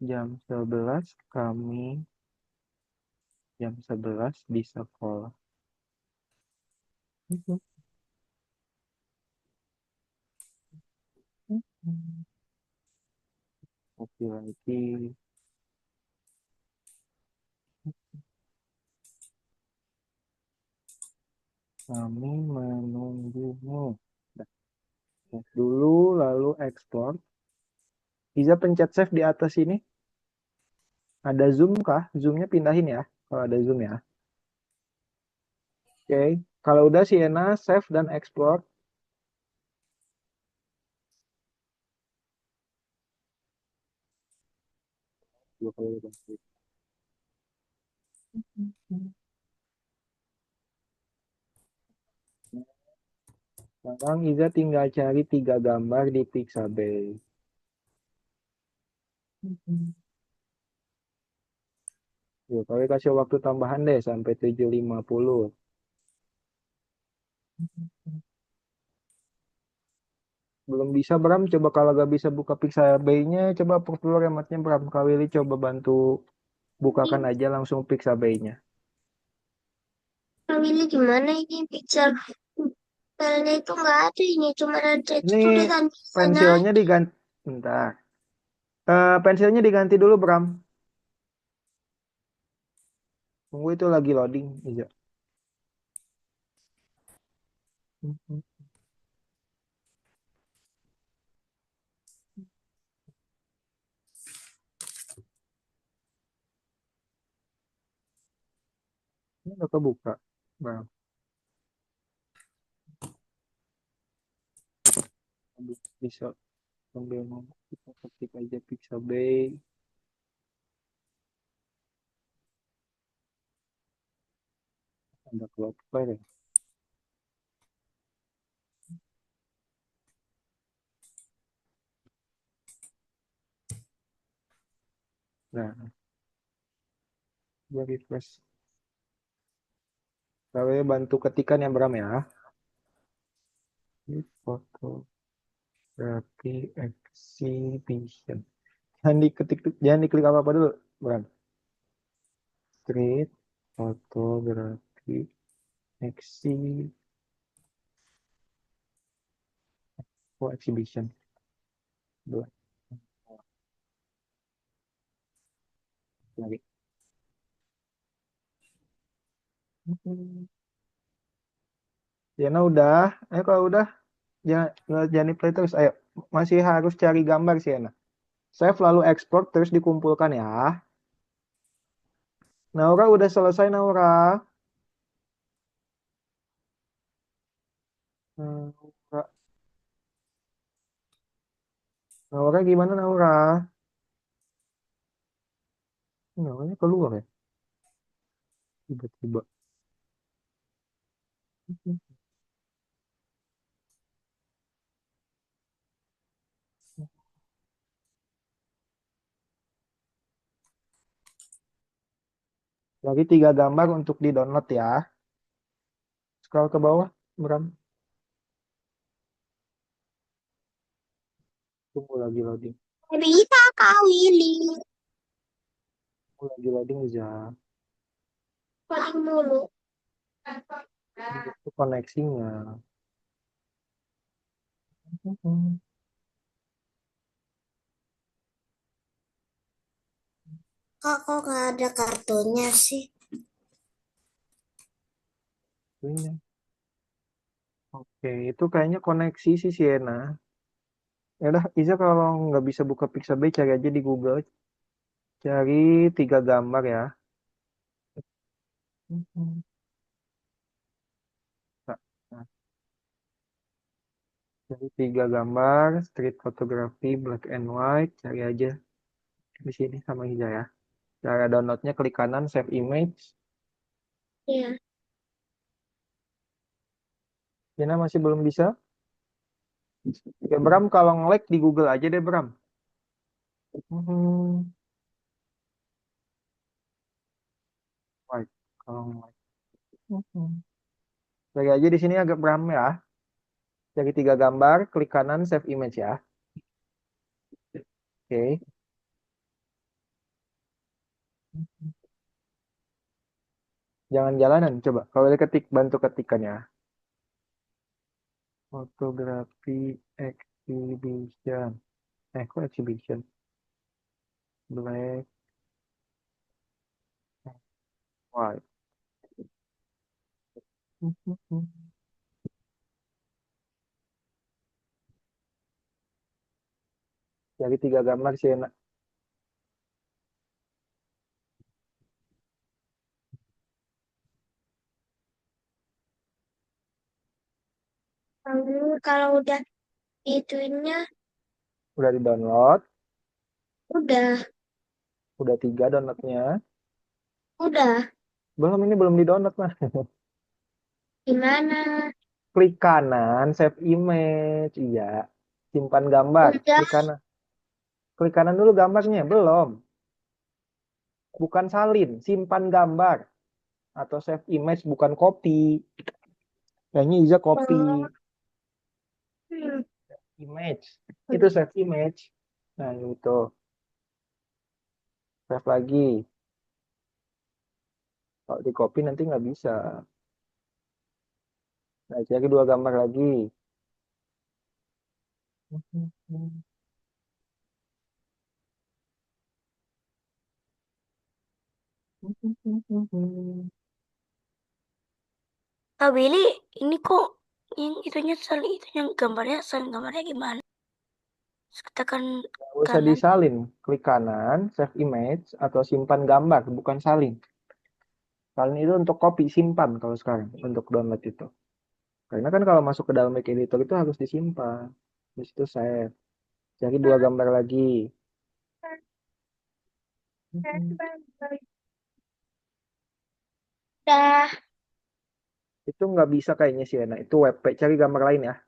Jam 11 kami jam 11 di sekolah. Copy lagi. Kami menunggumu. Nah, save dulu, lalu ekspor. Bisa pencet save di atas ini. Ada zoom kah? Zoomnya pindahin ya. Kalau ada zoom ya. Oke. Kalau udah Sienna, save dan ekspor. Dua kali lebih. Sekarang Iza tinggal cari 3 gambar di Pixabay. Yuk, kalau kasih waktu tambahan deh sampai 7.50. Belum bisa Bram, coba kalau gak bisa buka Pixabay-nya, coba perlu remote-nya Bram. Kak Willy coba bantu bukakan Ini aja langsung Pixabay-nya. ini gimana ini pixel? Pixelnya itu nggak ada ini, cuma ada itu Ini tulisan biasanya. pensilnya diganti. Bentar. Pensilnya diganti dulu Bram. Tunggu itu lagi loading. Iya. Ini udah kebuka. Bram. Bisa sambil ngomong kita ketik aja Pixabay. Ada Cloudflare ya. Nah, gua refresh. Kalian bantu ketikan yang Bram ya. Fotografi exhibition. Jangan diklik apa-apa dulu, Bram. Street fotografi exhibition. Dua lagi. Yana udah. Kalau udah jangan di play terus. Ayo, masih harus cari gambar sih Yana. Save lalu ekspor terus dikumpulkan ya. Naura udah selesai Naura. Naura, Naura gimana Naura? Nauranya keluar ya tiba-tiba. Lagi 3 gambar untuk di-download ya. Scroll ke bawah, Bram. Tunggu lagi loading. Bisa Kak Willy. Tunggu lagi loading aja. Paling dulu. Itu koneksinya. Kak, kok nggak ada kartunya sih? Ini. Oke, itu kayaknya koneksi sih Siena. Ya udah, Iza kalau nggak bisa buka Pixabay cari aja di Google. Cari 3 gambar ya. Nah, nah, cari 3 gambar, street photography, black and white. Cari aja di sini sama Iza ya. Cara downloadnya klik kanan, save image. Iya. Siena masih belum bisa. Ya, Bram kalau nge-lag di Google aja deh Bram. Hmm, white. Kalau nge-lag. Cari aja di sini agak Bram ya. Cari 3 gambar, klik kanan, save image ya. Oke. Jangan jalanan, coba. Kalau udah ketik, bantu ketikan ya. Fotografi exhibition. Kok exhibition? Black and white. Jadi 3 gambar sih enak. Kalau udah itunya, Udah di-download. udah, Udah 3 downloadnya. udah. Belum, ini belum di-download mah. Gimana? Klik kanan, save image. Iya. Simpan gambar. Udah. Klik kanan. Klik kanan dulu gambarnya. Belum. Bukan salin. Simpan gambar. Atau save image, bukan copy. Kayaknya Iza copy. Oh, hmm. Image. Itu save image. Nah, itu. Save lagi. Kalau di copy nanti nggak bisa. Nah, cari 2 gambar lagi. Kak Willy, ini kok yang itunya saling itu yang gambarnya saling gambarnya gimana? Tekan Nggak usah kanan. disalin. Klik kanan, save image, atau simpan gambar. Bukan salin. Salin itu untuk copy, simpan kalau sekarang. Untuk download itu. Karena kan kalau masuk ke dalam Mac Editor itu harus disimpan. Di situ save. Cari 2 gambar lagi. Udah. Itu nggak bisa kayaknya sih, Nah, itu WP. Cari gambar lain ya.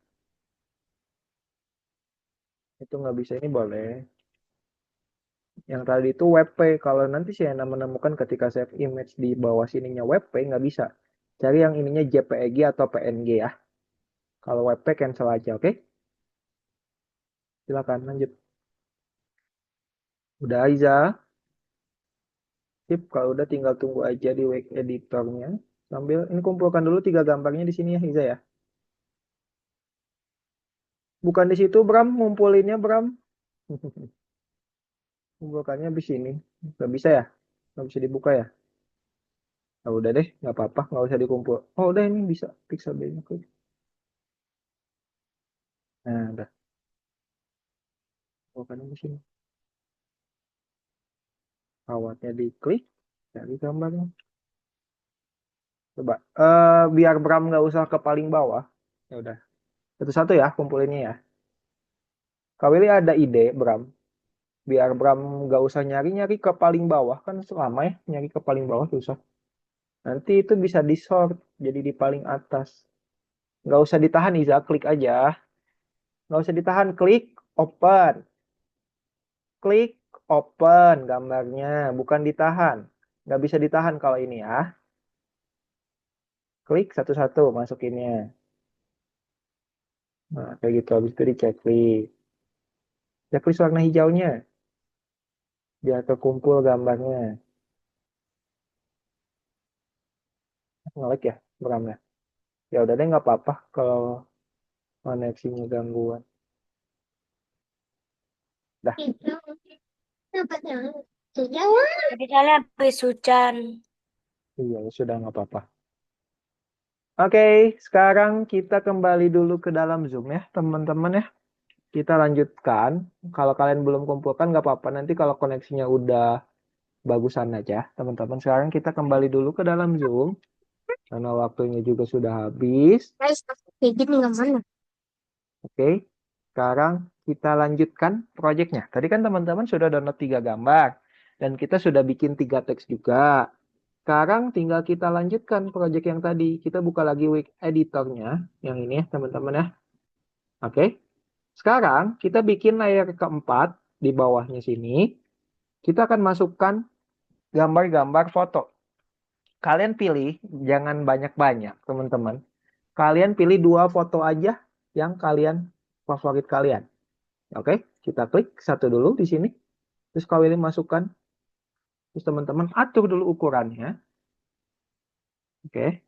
Itu nggak bisa, ini boleh. Yang tadi itu WP. Kalau nanti sih Ena menemukan ketika save image di bawah sininya WP, nggak bisa. Cari yang ininya JPEG atau PNG ya. Kalau WebP cancel aja, oke? Silakan lanjut. Udah Aiza? Sip, kalau udah tinggal tunggu aja di wake editornya. Sambil ini kumpulkan dulu 3 gambarnya di sini ya, Iza ya. Bukan di situ, Bram, ngumpulinnya, Bram. Kumpulkannya di sini. Nggak bisa ya? Nggak bisa dibuka ya? Nah, udah deh, nggak apa-apa, nggak usah dikumpul. Oh, udah ini bisa. Pixabay-nya klik. Nah, udah. Kumpulkannya di sini. Awatnya diklik, cari gambarnya. Coba, biar Bram nggak usah ke paling bawah. Ya udah, satu-satu ya kumpulinnya ya. Kak Willy ada ide, Bram. Biar Bram nggak usah nyari-nyari ke paling bawah, kan selama ya nyari ke paling bawah susah. Nanti itu bisa di-sort, jadi di paling atas. Nggak usah ditahan, Iza, klik aja. Nggak usah ditahan, klik, open. Klik, open gambarnya, bukan ditahan. Nggak bisa ditahan kalau ini ya. Klik satu-satu, masukinnya. Nah, kayak gitu, habis itu di checklist. Checklist warna hijaunya, biar terkumpul gambarnya. Ngelag ya, Bram ya. Ya udah deh, nggak apa-apa kalau koneksinya gangguan. Dah, Jadi soalnya habis hujan. iya sudah nggak apa-apa. Oke, sekarang kita kembali dulu ke dalam Zoom ya, teman-teman ya. Kita lanjutkan. Kalau kalian belum kumpulkan nggak apa-apa. Nanti kalau koneksinya udah bagusan aja, teman-teman. Sekarang kita kembali dulu ke dalam Zoom. Karena waktunya juga sudah habis. Guys, kayak gini nggak mana? Oke, sekarang kita lanjutkan proyeknya. Tadi kan teman-teman sudah download 3 gambar. Dan kita sudah bikin 3 teks juga. Sekarang tinggal kita lanjutkan proyek yang tadi. Kita buka lagi wik editornya. Yang ini ya teman-teman ya. Oke. Sekarang kita bikin layer keempat di bawahnya sini. Kita akan masukkan gambar-gambar foto. Kalian pilih, jangan banyak-banyak teman-teman. Kalian pilih 2 foto aja yang kalian favorit kalian. Oke, kita klik satu dulu di sini. Terus kalian masukkan. Terus teman-teman atur dulu ukurannya. Oke,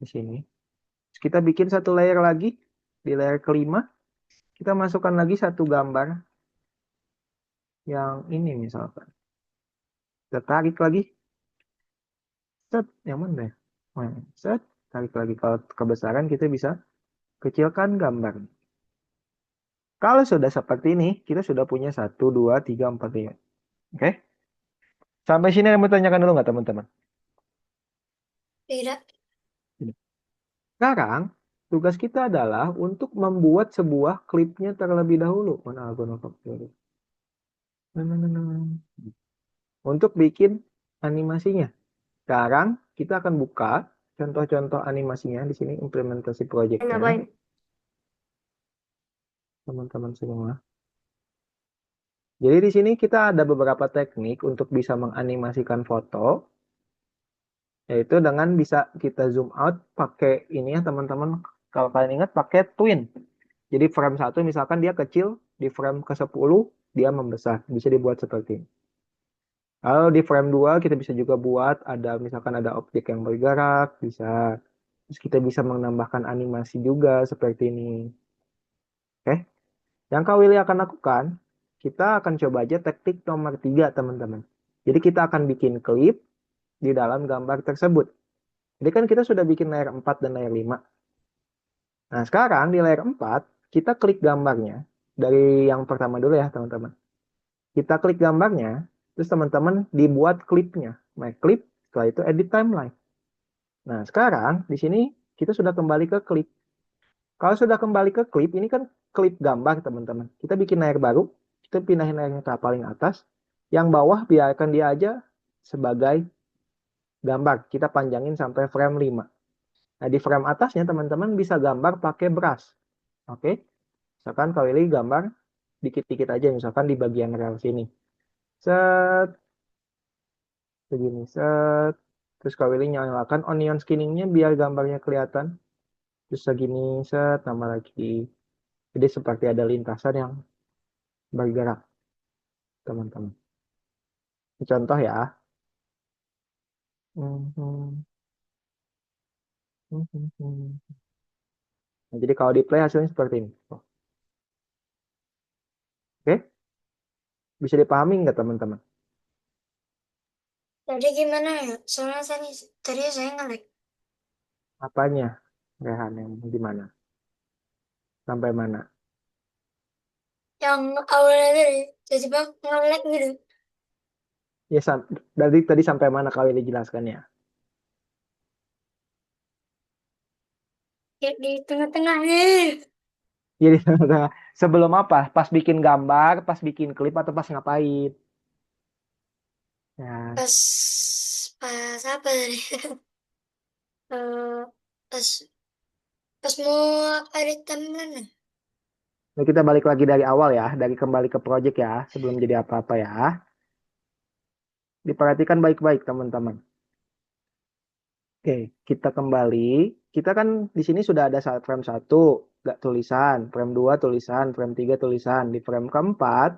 di sini. Terus kita bikin satu layer lagi. Di layer kelima, kita masukkan lagi satu gambar yang ini misalkan. Kita tarik lagi. Set, yang mana ya? Set, tarik lagi. Kalau kebesaran kita bisa kecilkan gambar. Kalau sudah seperti ini, kita sudah punya 1, 2, 3, 4, 5. Oke? Sampai sini yang mau tanyakan dulu nggak teman-teman? Tidak. Sekarang, tugas kita adalah untuk membuat sebuah klipnya terlebih dahulu. Mana Algono Factory? Untuk bikin animasinya. Sekarang, kita akan buka contoh-contoh animasinya di sini, implementasi proyeknya. Ngapain? Teman-teman semua. Jadi di sini kita ada beberapa teknik untuk bisa menganimasikan foto, yaitu dengan bisa kita zoom out pakai ini ya teman-teman. Kalau kalian ingat pakai twin. Jadi frame 1 misalkan dia kecil, di frame ke-10 dia membesar. Bisa dibuat seperti ini. Kalau di frame 2 kita bisa juga buat ada misalkan ada objek yang bergerak, bisa. Terus kita bisa menambahkan animasi juga seperti ini. Oke. Yang Kak Willy akan lakukan, kita akan coba aja teknik nomor 3 teman-teman. Jadi kita akan bikin klip di dalam gambar tersebut. Jadi kan kita sudah bikin layer 4 dan layer 5. Nah, sekarang di layer 4, kita klik gambarnya. Dari yang pertama dulu ya, teman-teman. Kita klik gambarnya, terus teman-teman dibuat klipnya. Make clip, setelah itu edit timeline. Nah, sekarang di sini kita sudah kembali ke klip. Kalau sudah kembali ke klip, ini kan klip gambar, teman-teman. Kita bikin layer baru, kita pindahin layernya ke paling atas. Yang bawah biarkan dia aja sebagai gambar. Kita panjangin sampai frame 5. Nah, di frame atasnya teman-teman bisa gambar pakai brush. Oke. Misalkan kalau ini gambar dikit-dikit aja misalkan di bagian rel sini. Set begini, set. Terus Kak Willy nyalakan onion skinningnya biar gambarnya kelihatan. Terus segini, set, nama lagi. Jadi seperti ada lintasan yang bergerak, teman-teman. Contoh ya. Mhm. Mhm. Nah, jadi kalau di play hasilnya seperti ini. Oke, bisa dipahami nggak teman-teman? Tadi gimana ya? Soalnya tadi saya nge-lag. Apanya? Rehan yang di mana? Sampai mana? Yang awalnya tadi, tiba-tiba nge-lag gitu. Ya, dari tadi sampai mana kali dijelaskan ya? Kayak di tengah-tengah nih. Jadi sebelum apa? Pas bikin gambar, pas bikin klip atau pas ngapain? Ya, Pas, pas apa tadi? Eh, pas, pas mau edit timeline. nah kita balik lagi dari awal ya, dari kembali ke project ya, sebelum jadi apa-apa ya. Diperhatikan baik-baik teman-teman. Oke, kita kembali. Kita kan di sini sudah ada frame 1, nggak tulisan, frame 2 tulisan, frame 3 tulisan. Di frame keempat,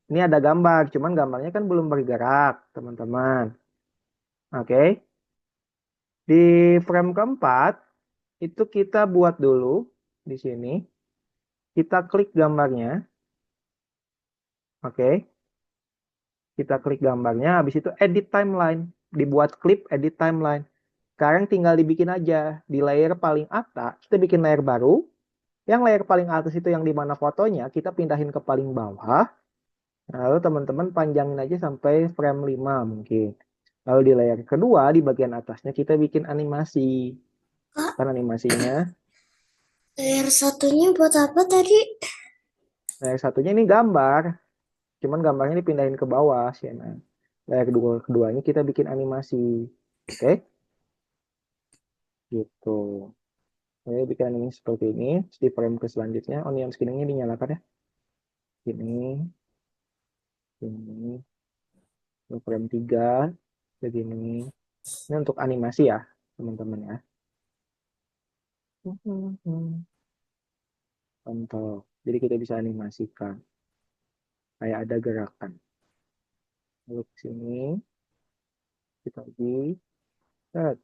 ini ada gambar, cuman gambarnya kan belum bergerak, teman-teman. Oke, di frame keempat, itu kita buat dulu di sini. Kita klik gambarnya, oke. Kita klik gambarnya, habis itu edit timeline. Dibuat klip, edit timeline. Sekarang tinggal dibikin aja. Di layer paling atas, kita bikin layer baru. Yang layer paling atas itu yang dimana fotonya, kita pindahin ke paling bawah. Lalu teman-teman panjangin aja sampai frame 5 mungkin. Lalu di layer kedua, di bagian atasnya kita bikin animasi. Kak, Kan animasinya, layar satunya buat apa tadi? layer satunya ini gambar. Cuman gambarnya dipindahin ke bawah sih. Nah, layer keduanya kita bikin animasi. Oke, gitu. Saya bikin animasi seperti ini. Di frame ke selanjutnya, onion skinningnya dinyalakan ya. Ini, ini, frame 3, begini. Ini untuk animasi ya, teman-teman ya. Contoh. Jadi kita bisa animasikan. Kayak ada gerakan. Lalu ke sini, kita lagi. Set.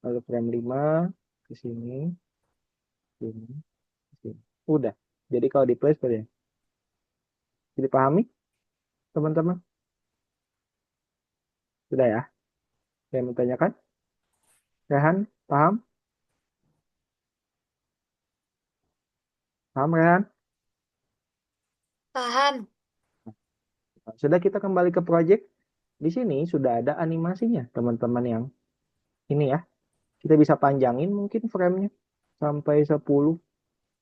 Lalu frame 5, ke sini, sini, sini. Udah. Jadi kalau di play seperti ini. Jadi pahami, teman-teman? Sudah ya? Saya mau tanyakan? Rehan, paham? Paham, Rehan? Paham. Sudah kita kembali ke project. Di sini sudah ada animasinya, teman-teman yang ini ya. Kita bisa panjangin mungkin framenya sampai 10.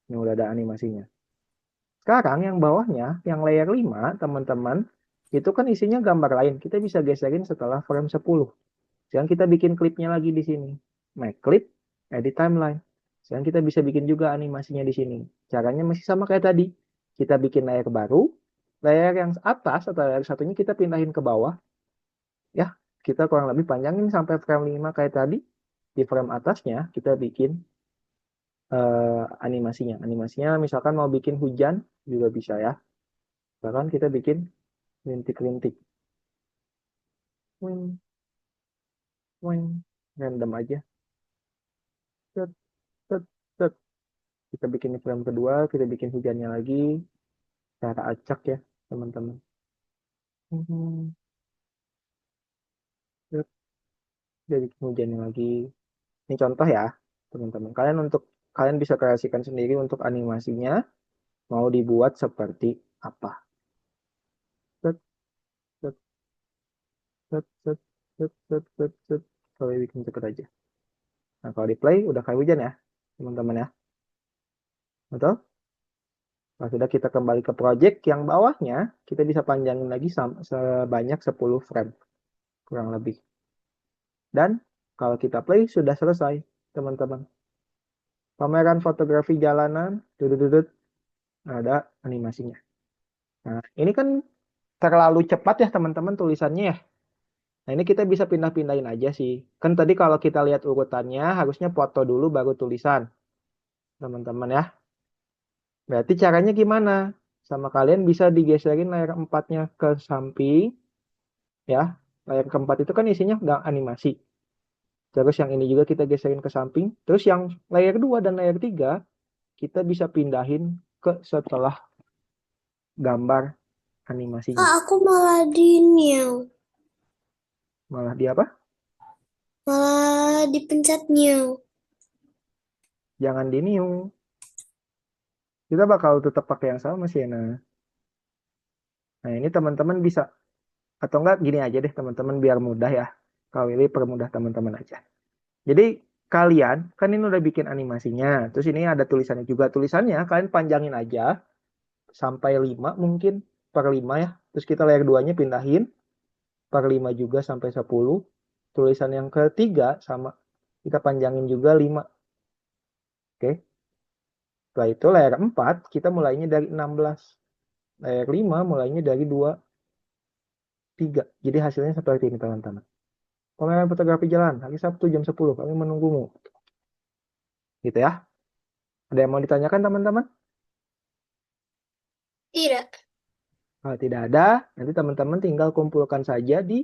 Ini udah ada animasinya. Sekarang yang bawahnya, yang layer 5, teman-teman, itu kan isinya gambar lain. Kita bisa geserin setelah frame 10. Sekarang kita bikin klipnya lagi di sini. Make clip, edit timeline. Sekarang kita bisa bikin juga animasinya di sini. Caranya masih sama kayak tadi. Kita bikin layer baru, layer yang atas atau layer satunya kita pindahin ke bawah. Ya, kita kurang lebih panjangin sampai frame 5 kayak tadi. Di frame atasnya kita bikin animasinya. Animasinya misalkan mau bikin hujan juga bisa ya. Bahkan kita bikin rintik-rintik. Wing, wing. Random aja. Set, set, set. Kita bikin frame kedua, kita bikin hujannya lagi. Cara acak ya, teman-teman. Mhm. Set, kita bikin hujannya lagi. Ini contoh ya, teman-teman. Kalian bisa kreasikan sendiri untuk animasinya. Mau dibuat seperti apa? Set, set, set, set, set, set, set, set. Kalau bikin cepet aja. Nah, kalau di play udah kayak hujan ya, teman-teman ya. Betul? Nah, sudah kita kembali ke project yang bawahnya, kita bisa panjangin lagi sebanyak 10 frame, kurang lebih. Dan kalau kita play, sudah selesai, teman-teman. Pameran fotografi jalanan, dudut-dudut, ada animasinya. Nah, ini kan terlalu cepat ya, teman-teman, tulisannya ya. Nah, ini kita bisa pindah-pindahin aja sih. Kan tadi kalau kita lihat urutannya, harusnya foto dulu baru tulisan, teman-teman ya. Berarti caranya gimana? Sama kalian bisa digeserin layar 4-nya ke samping, ya. Layar keempat itu kan isinya animasi. Terus yang ini juga kita geserin ke samping. Terus yang layar 2 dan layar 3 kita bisa pindahin ke setelah gambar animasinya. Kak, aku malah di new. Malah di apa? Malah dipencet new. Jangan di new. Kita bakal tetap pakai yang sama sih, Nah, ini teman-teman bisa, atau enggak gini aja deh teman-teman biar mudah ya. Kak Willy permudah teman-teman aja. Jadi kalian kan ini udah bikin animasinya. Terus ini ada tulisannya juga. Tulisannya kalian panjangin aja sampai 5 mungkin per 5 ya. Terus kita layar 2-nya pindahin per 5 juga sampai 10. Tulisan yang ketiga sama kita panjangin juga 5. Oke. Setelah itu layar 4 kita mulainya dari 16. Layar 5 mulainya dari 2, 3. Jadi hasilnya seperti ini teman-teman. Pameran fotografi jalan hari Sabtu jam 10. Kami menunggumu. Gitu ya. Ada yang mau ditanyakan teman-teman? Tidak. Kalau tidak ada, nanti teman-teman tinggal kumpulkan saja di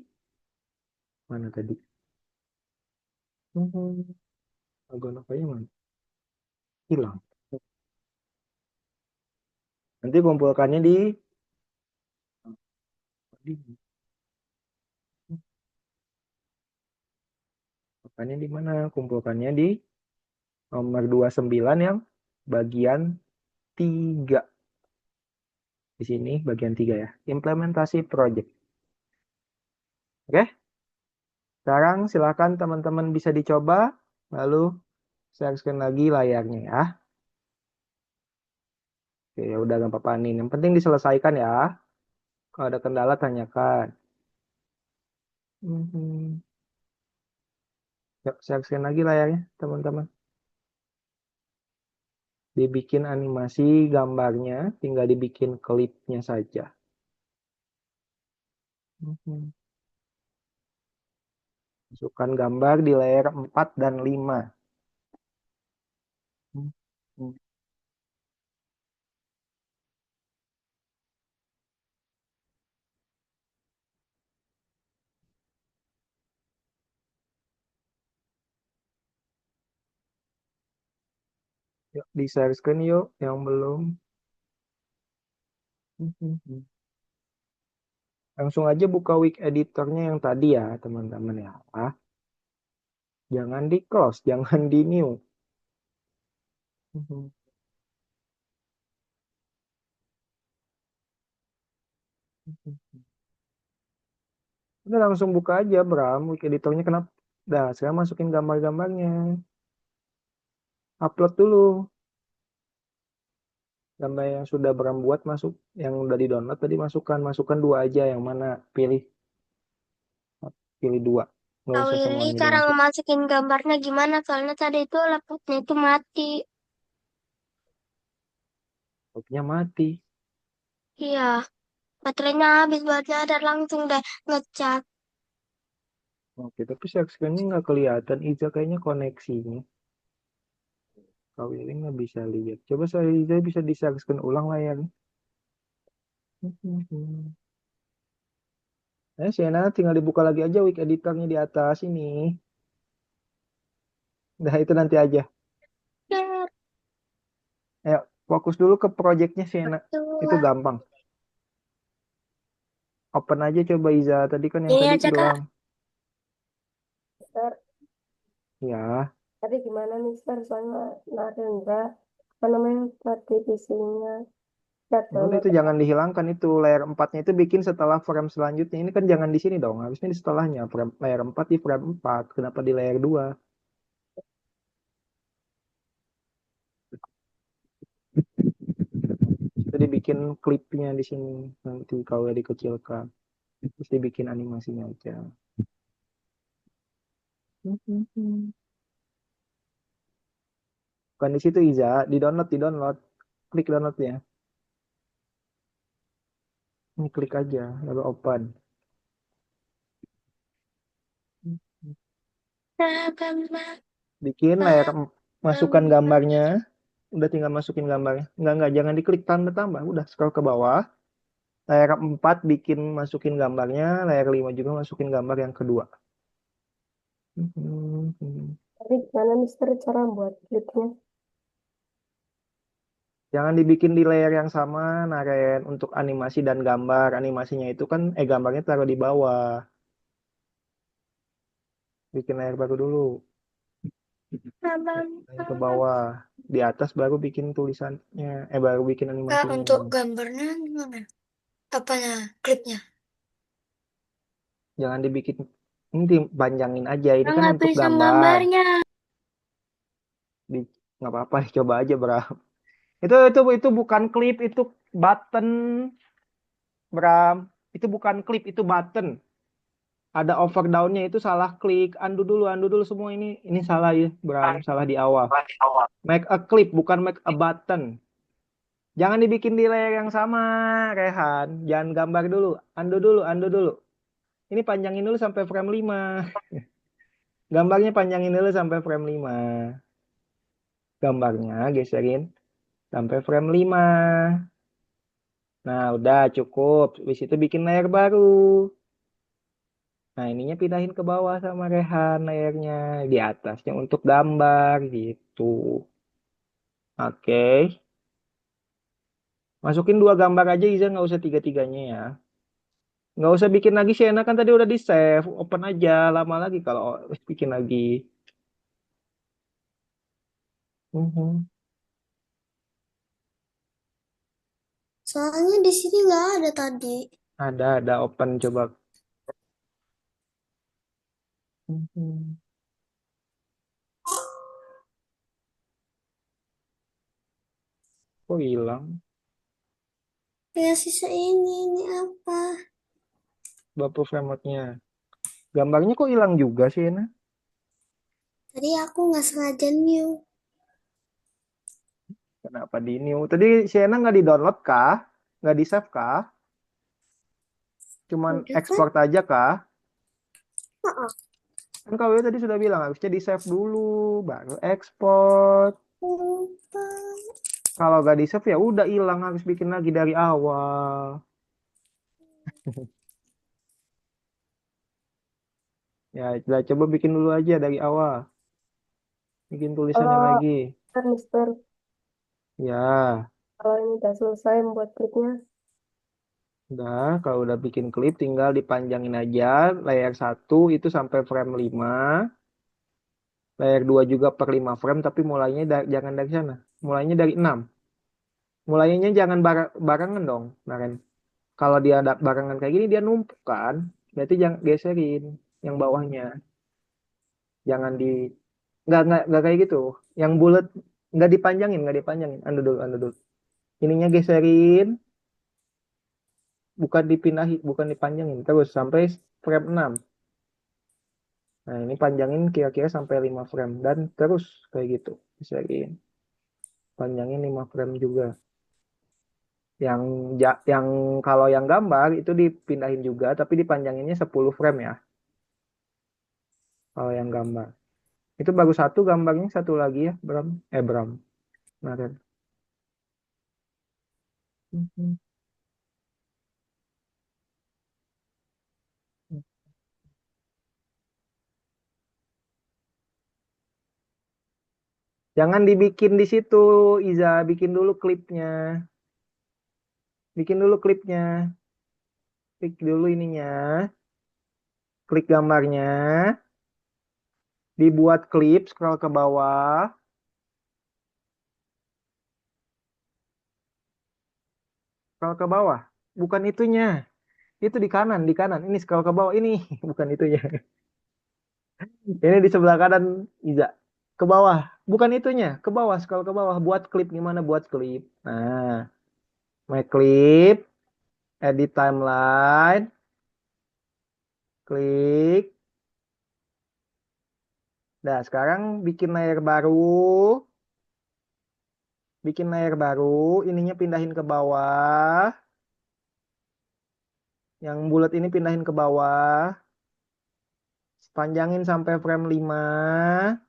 mana tadi? Logo apa mana? Hilang. Nanti kumpulkannya di mana? Kumpulkannya di nomor 29 yang bagian 3. Di sini bagian 3 ya. Implementasi project. Oke? Sekarang silakan teman-teman bisa dicoba. Lalu share screen lagi layarnya ya. Oke, ya udah gak apa-apa nih. Yang penting diselesaikan ya. Kalau ada kendala tanyakan. Yuk, share screen lagi layarnya, teman-teman. Dibikin animasi gambarnya, tinggal dibikin klipnya saja. Masukkan gambar di layer 4 dan 5. Yuk, di share screen yuk, yang belum. Langsung aja buka Wix editornya yang tadi ya, teman-teman ya. Jangan di close, jangan di new. Udah langsung buka aja, Bram. Wix editornya kenapa? Dah, sekarang masukin gambar-gambarnya. Upload dulu. Gambar yang sudah Bram buat masuk, yang udah di-download tadi masukkan 2 aja, yang mana pilih pilih 2. Nggak Kak usah Willy, semuanya cara dimasukin. ngemasukin gambarnya gimana? Soalnya tadi itu laptopnya itu mati. Laptopnya mati. Iya, baterainya habis barunya ada langsung deh ngecas. Oke, tapi share screen-nya nggak kelihatan. Iza kayaknya koneksinya. Kak Willy nggak bisa lihat. Coba saya Iza bisa di share screen ulang layarnya. Sienna tinggal dibuka lagi aja Wix editornya di atas ini. Nah, itu nanti aja. Ya, Ayo, fokus dulu ke projectnya Sienna. Itu betul. gampang. Open aja coba Iza. Tadi kan yang Ini tadi aja Kak. hilang. Mister, Ya, tapi gimana Mister? Soalnya Narendra, apa namanya, mati PC-nya. ya udah itu jangan dihilangkan itu. Layar 4-nya itu bikin setelah frame selanjutnya. Ini kan jangan di sini dong. Harusnya di setelahnya. Layar 4 di frame 4. Kenapa di layar 2? Jadi bikin klipnya di sini. Nanti kalau dikecilkan. Terus dibikin animasinya aja. Bukan di situ Iza. Di download. Klik downloadnya. Ini klik aja. Lalu open. Bikin layar, masukkan gambarnya. Udah tinggal masukin gambarnya. Enggak, jangan diklik tanda tambah. Udah scroll ke bawah. Layar 4 bikin masukin gambarnya. Layar 5 juga masukin gambar yang kedua. Tapi gimana Mister cara buat klipnya? Jangan dibikin di layer yang sama, Naren. Untuk animasi dan gambar. Animasinya itu kan, gambarnya taruh di bawah. Bikin layar baru dulu. Ke bawah. Di atas baru bikin tulisannya. Baru bikin Kak, animasinya. untuk gambarnya gimana? Apanya? Klipnya? Jangan dibikin, ini panjangin aja. Ini Nah, kan nggak untuk bisa gambar. gambarnya. Di, nggak apa-apa, coba aja, Bram. Itu bukan klip, itu button, Bram. Itu bukan klip, itu button. Ada over down-nya, itu salah klik. Undo dulu semua ini. Ini salah ya, Bram. Salah di awal. Make a clip, bukan make a button. Jangan dibikin di layer yang sama, Rehan. Jangan gambar dulu. Undo dulu. Ini panjangin dulu sampai frame 5. Gambarnya panjangin dulu sampai frame 5. Gambarnya geserin sampai frame 5. Nah, udah cukup. Habis itu bikin layar baru. Nah, ininya pindahin ke bawah sama Rehan layarnya. Di atasnya untuk gambar gitu. Oke. Masukin 2 gambar aja, Iza. Nggak usah tiga-tiganya ya. Nggak usah bikin lagi Sienna, kan tadi udah di save. Open aja. Lama lagi kalau bikin lagi. Mhm. Soalnya di sini nggak ada tadi. Ada open, coba. Mhm. Kok hilang? Ya sisa ini apa? Bapuk remote-nya. Gambarnya kok hilang juga sih, Sienna? Tadi aku nggak sengaja new. Kenapa di new? Tadi Sienna nggak di-download kah? Nggak di-save kah? Cuman Udah kan? export aja kah? Maaf. Kan kau tadi sudah bilang harusnya di-save dulu, baru ekspor. Lupa. Kalau nggak di-save ya udah hilang, harus bikin lagi dari awal. Ya, udah coba bikin dulu aja dari awal. Bikin tulisannya Kalau lagi. Mister, Ya, kalau ini udah selesai membuat klipnya, udah. Kalau udah bikin klip tinggal dipanjangin aja. Layar 1 itu sampai frame 5. Layar 2 juga per 5 frame, tapi mulainya jangan dari sana. Mulainya dari 6. Mulainya jangan barengan dong, Naren. Kalau dia ada barengan kayak gini, dia numpuk kan. Berarti jangan geserin yang bawahnya. Jangan di, nggak kayak gitu. Yang bulat nggak dipanjangin. Anu dulu. Ininya geserin, bukan dipanjangin terus sampai frame 6. Nah, ini panjangin kira-kira sampai 5 frame dan terus kayak gitu. Geserin. Panjangin 5 frame juga. Yang yang kalau yang gambar itu dipindahin juga tapi dipanjanginnya 10 frame ya. Kalau yang gambar. Itu baru satu gambarnya, satu lagi ya, Bram. Bram. Kemarin. Mhm. Jangan dibikin di situ, Iza. Bikin dulu klipnya. Bikin dulu klipnya. Klik dulu ininya. Klik gambarnya. Dibuat klip, scroll ke bawah. Scroll ke bawah. Bukan itunya. Itu di kanan, di kanan. Ini scroll ke bawah. Ini, bukan itunya. Ini di sebelah kanan, Iza. Ke bawah. Bukan itunya. Ke bawah, scroll ke bawah. Buat klip. Gimana buat klip? Nah, my clip. Edit timeline. Klik. Nah, sekarang bikin layar baru. Bikin layar baru. Ininya pindahin ke bawah. Yang bulat ini pindahin ke bawah. Panjangin sampai frame 5.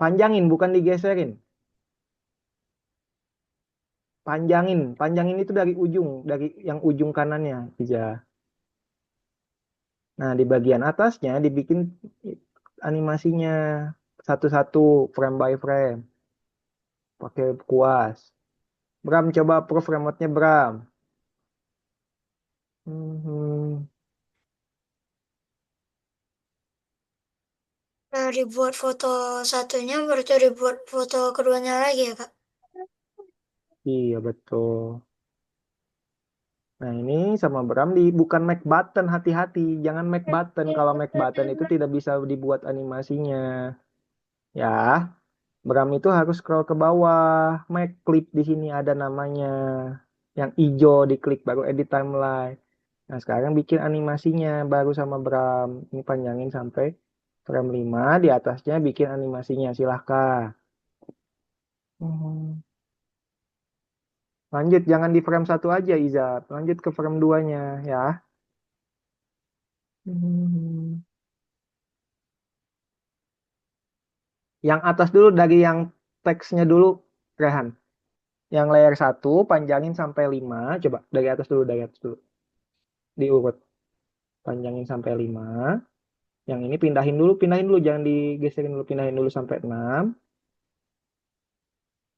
Panjangin, bukan digeserin. Panjangin itu dari ujung, dari yang ujung kanannya, Iza. Nah, di bagian atasnya dibikin animasinya satu-satu, frame by frame, pakai kuas. Bram, coba approve remote-nya, Bram. Mhm. Nah, dibuat foto satunya, berarti dibuat foto keduanya lagi ya, Kak? Iya, betul. Nah, ini sama Bram bukan Mac button, hati-hati. Jangan Mac button. Kalau Mac button itu tidak bisa dibuat animasinya. Ya, Bram itu harus scroll ke bawah. Mac clip di sini ada namanya. Yang hijau diklik baru edit timeline. Nah, sekarang bikin animasinya baru sama Bram. Ini panjangin sampai frame 5. Di atasnya bikin animasinya. Silahkan. Hmm. Lanjut, jangan di frame 1 aja, Iza. Lanjut ke frame 2-nya, ya. Hmm. Yang atas dulu dari yang teksnya dulu, Rehan. Yang layer 1 panjangin sampai 5. Coba dari atas dulu, dari atas dulu. Diurut. Panjangin sampai 5. Yang ini pindahin dulu. Jangan digeserin dulu, pindahin dulu sampai 6.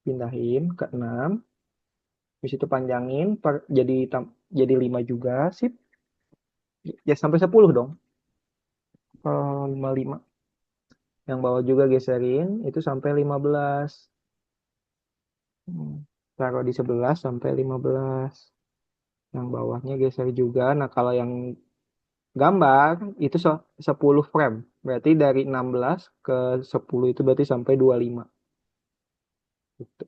Pindahin ke 6. Habis itu panjangin, jadi 5 juga, sip. Ya sampai 10 dong. Kalau 5. Yang bawah juga geserin, itu sampai 15. Taruh di 11 sampai 15. Yang bawahnya geser juga. Nah, kalau yang gambar itu 10 frame. Berarti dari 16 ke 10 itu berarti sampai 25. Gitu.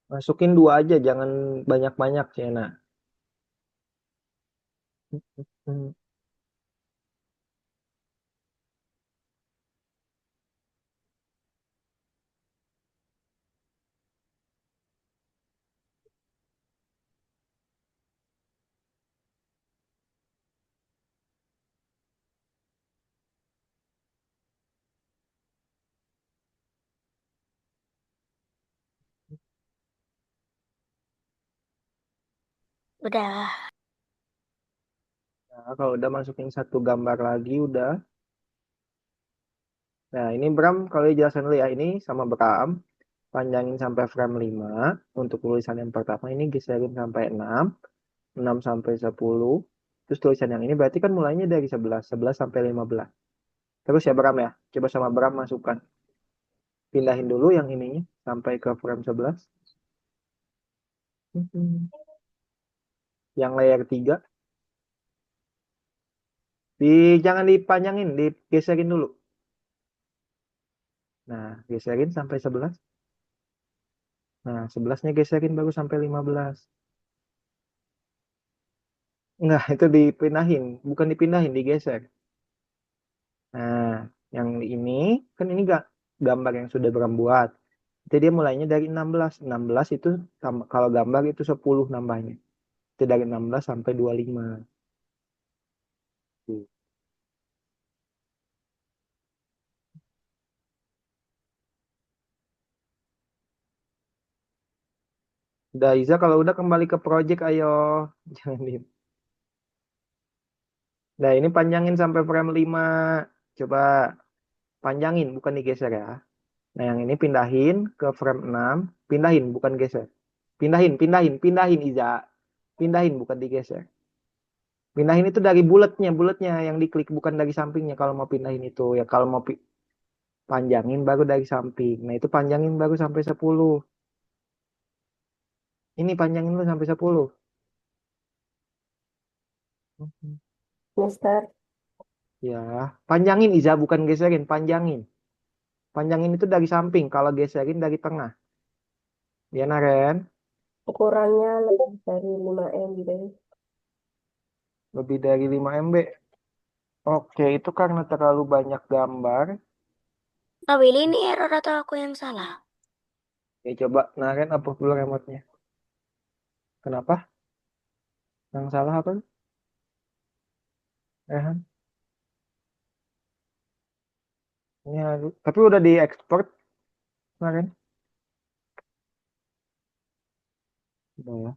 Masukin 2 aja, jangan banyak-banyak, Cena. Udah. Nah, kalau udah masukin satu gambar lagi, udah. Nah, ini Bram, kalau dijelasin dulu ya. Ini sama Bram. Panjangin sampai frame 5. Untuk tulisan yang pertama ini geserin sampai 6. 6 sampai 10. Terus tulisan yang ini berarti kan mulainya dari 11. 11 sampai 15. Terus ya Bram ya. Coba sama Bram masukkan. Pindahin dulu yang ininya sampai ke frame 11. Yang layer 3. Jangan dipanjangin, digeserin dulu. Nah, geserin sampai 11. Nah, 11-nya geserin baru sampai 15. Enggak, itu dipindahin. Bukan dipindahin, digeser. Nah, yang ini, kan ini gak gambar yang sudah Bram buat. Jadi dia mulainya dari 16. 16 itu, kalau gambar itu 10 nambahnya. Itu dari 16 sampai 25. Tuh. Udah, Iza, kalau udah kembali ke project, ayo. Jangan di... Nah, ini panjangin sampai frame 5. Coba panjangin, bukan digeser ya. Nah, yang ini pindahin ke frame 6. Pindahin, bukan geser. Pindahin, Iza. Pindahin, bukan digeser. Pindahin itu dari bulatnya yang diklik, bukan dari sampingnya. Kalau mau pindahin itu, ya kalau mau panjangin baru dari samping. Nah, itu panjangin baru sampai 10. Ini panjangin lu sampai 10. Mister. Ya, panjangin Iza, bukan geserin, panjangin. Panjangin itu dari samping, kalau geserin dari tengah. Ya, Naren, Ukurannya lebih dari 5 MB. lebih dari 5 MB. Oke, itu karena terlalu banyak gambar. Nah, Willy ini error atau aku yang salah? Ya, coba Naren hapus dulu remote-nya. Kenapa? Yang salah apa? Han? Ini tapi udah diekspor, Naren. Udah ya.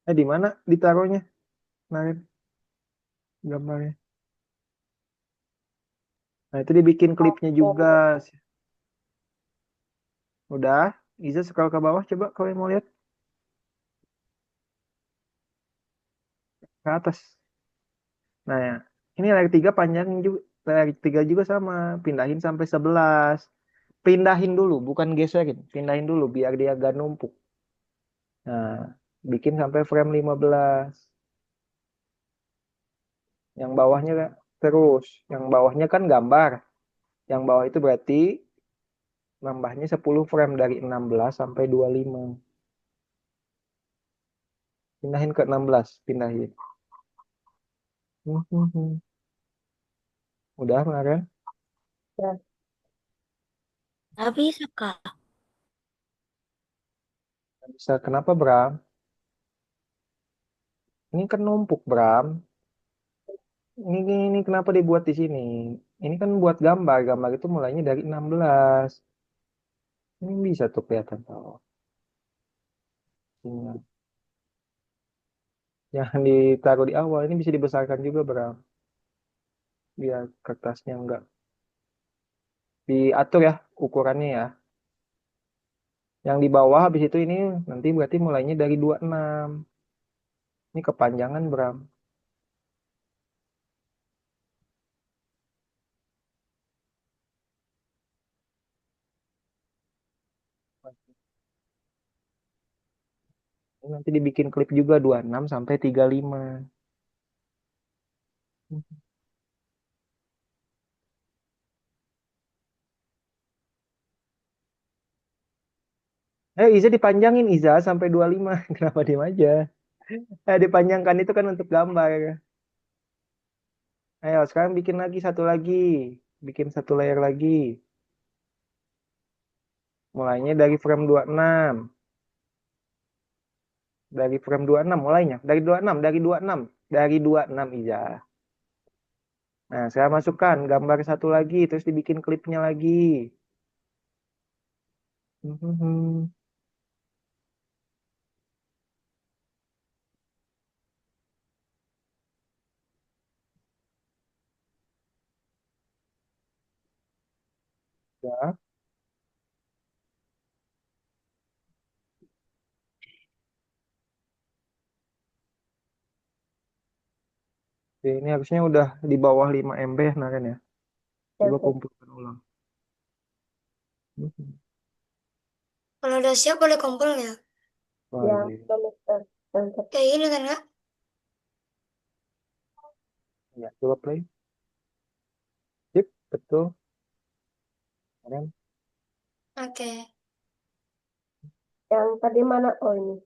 Di mana ditaruhnya, Naren, gambarnya? Nah, itu dibikin klipnya juga. Udah, Iza scroll ke bawah, coba kalau yang mau lihat. Ke atas. Nah, ya. Ini layar 3 panjang juga. Layar 3 juga sama. Pindahin sampai 11. Pindahin dulu, bukan geserin. Pindahin dulu biar dia gak numpuk. Nah, bikin sampai frame 15. Yang bawahnya terus. Yang bawahnya kan gambar. Yang bawah itu berarti nambahnya 10 frame dari 16 sampai 25. Pindahin ke 16. Pindahin. Udah kemarin. Ya, Nggak bisa, Kak. Bisa. Kenapa, Bram? Ini kan numpuk, Bram. Ini kenapa dibuat di sini? Ini kan buat gambar. Gambar itu mulainya dari 16. Ini bisa tuh kelihatan tahu. Ini. Yang ditaruh di awal ini bisa dibesarkan juga, Bram. Biar kertasnya enggak diatur ya ukurannya ya. Yang di bawah habis itu ini nanti berarti mulainya dari 26. Ini kepanjangan, Bram. Ini nanti dibikin klip juga 26 sampai 35. Iza dipanjangin Iza sampai 25. Kenapa diem aja? Dipanjangkan itu kan untuk gambar. Ayo, sekarang bikin lagi satu lagi. Bikin satu layer lagi. Mulainya dari frame 26. Dari frame 26 mulainya. Dari 26, dari 26. Dari 26, Iza. Nah, saya masukkan gambar satu lagi. Terus dibikin klipnya lagi. Ya. Oke, ini harusnya udah di bawah 5 MB ya, Naren ya. ya, Coba ya. kumpulkan ulang. Kalau udah siap boleh kumpul ya? Ya, Wajib. Mister. Mantap. Kayak gini kan, Kak? Ya, coba play. Sip, betul. Naren. Oke. Yang tadi mana? Oh, ini.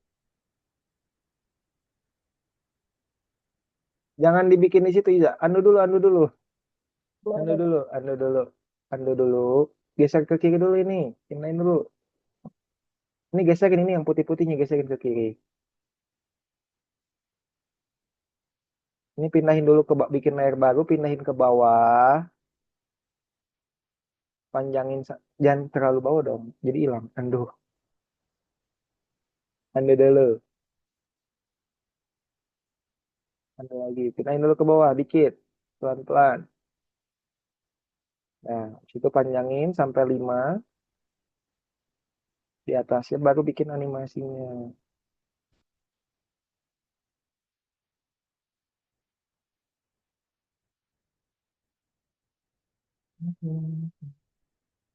Jangan dibikin di situ, Iza. Anu dulu, anu dulu. Anu Mana? dulu, anu dulu. Anu dulu. Geser ke kiri dulu ini. Pindahin dulu. Ini geserin ini yang putih-putihnya geserin ke kiri. Ini pindahin dulu ke bikin layer baru, pindahin ke bawah. Panjangin, jangan terlalu bawah dong. Jadi hilang. Aduh, anu dulu. Anu lagi. Pindahin dulu ke bawah dikit. Pelan-pelan. Nah, situ panjangin sampai 5 di atasnya baru bikin animasinya.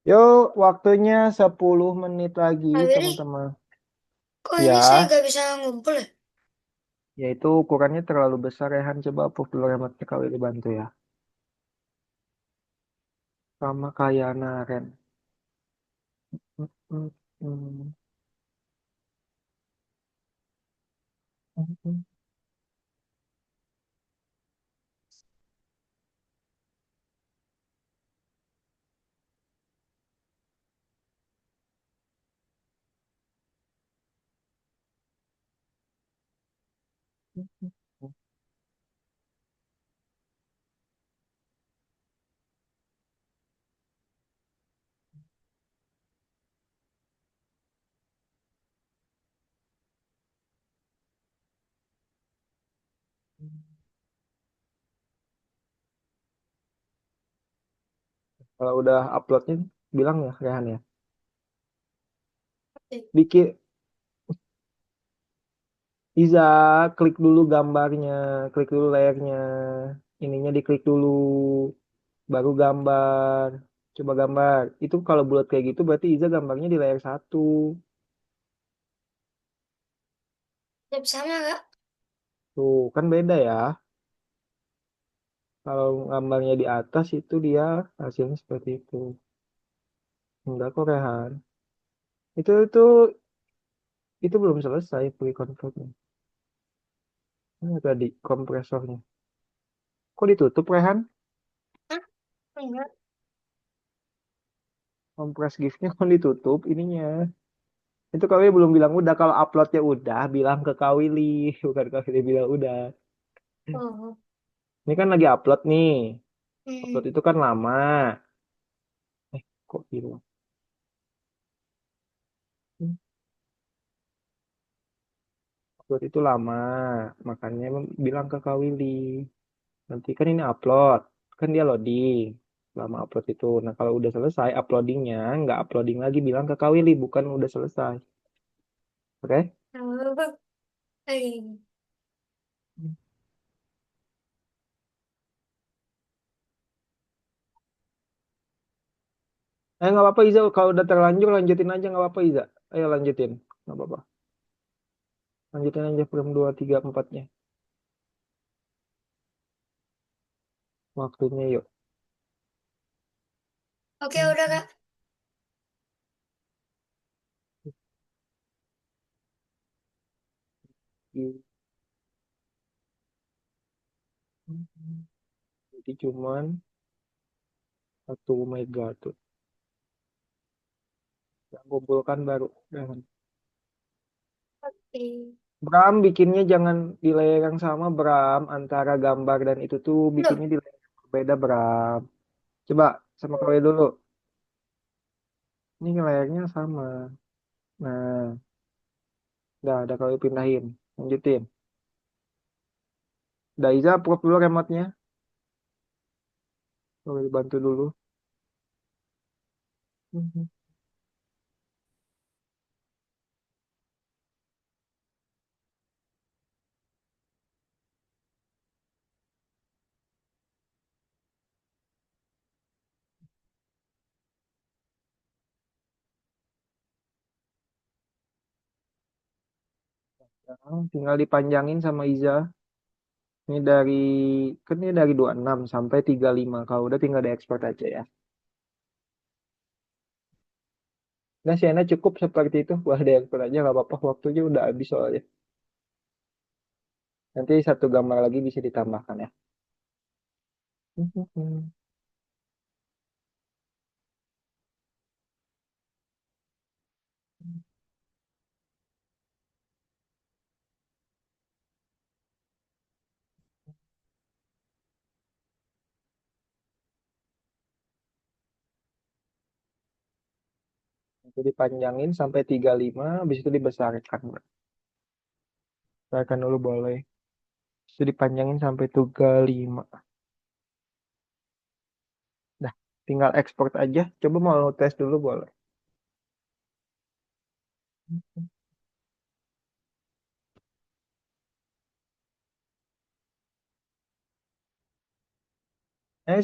Yuk, waktunya 10 menit lagi, Pak Willy, teman-teman. kok ini saya Ya, gak bisa ngumpul ya? yaitu ukurannya terlalu besar, Rehan. Coba approve dulu remote-nya kalau dibantu ya. Sama kayak Naren. Hmm, hmm, hmm, hmm, hmm. Kalau udah uploadnya, bilang ya, Rehan ya. Bikin, Iza, klik dulu gambarnya, klik dulu layarnya. Ininya diklik dulu, baru gambar. Coba gambar. Itu kalau bulat kayak gitu berarti Iza gambarnya di layar satu. Ya sama kak. Tuh, kan beda ya. Kalau gambarnya di atas itu dia hasilnya seperti itu. Enggak kok, Rehan. Itu belum selesai pre-convertnya. Ini tadi kompresornya. Kok ditutup, Rehan? Hah? Enggak. Kompres giftnya kok ditutup ininya. Itu Kak Willy belum bilang udah. Kalau uploadnya udah, bilang ke Kak Willy. Bukan Kak Willy bilang udah. Oh. Ini kan lagi upload nih. Upload Hmm. itu kan lama. Kok hilang? Hmm, Upload itu lama. Makanya bilang ke Kak Willy. Nanti kan ini upload. Kan dia loading. Lama upload itu. Nah kalau udah selesai uploadingnya, nggak uploading lagi. Bilang ke Kak Willy. Bukan udah selesai. Oke? Oh. Hai. Nggak apa-apa Iza. Kalau udah terlanjur, lanjutin aja. Nggak apa-apa Iza. Ayo lanjutin. Nggak apa-apa. Lanjutin aja film 2 3 4-nya. Waktunya yuk. Oke udah kak. Jadi cuman 1 mega tuh. Yang kumpulkan baru. Jangan. Oke. Bram bikinnya jangan di layar yang sama Bram. Antara gambar dan itu tuh Loh, bikinnya di layar yang berbeda Bram. Coba sama kalian dulu. Ini layarnya sama. Nah, udah kalau pindahin. Lanjutin. Daiza prop dulu remote-nya. Boleh dibantu dulu. Mhm. Sekarang tinggal dipanjangin sama Iza. Ini kan ini dari 26 sampai 35. Kalau udah tinggal diekspor aja ya. Nah, Sienna cukup seperti itu. Wah, diekspor aja nggak apa-apa. Waktunya udah habis soalnya. Nanti satu gambar lagi bisa ditambahkan ya. Itu dipanjangin sampai 35, habis itu dibesarkan. Besarkan dulu boleh. Itu dipanjangin sampai 35. Dah, tinggal ekspor aja. Coba mau tes dulu boleh.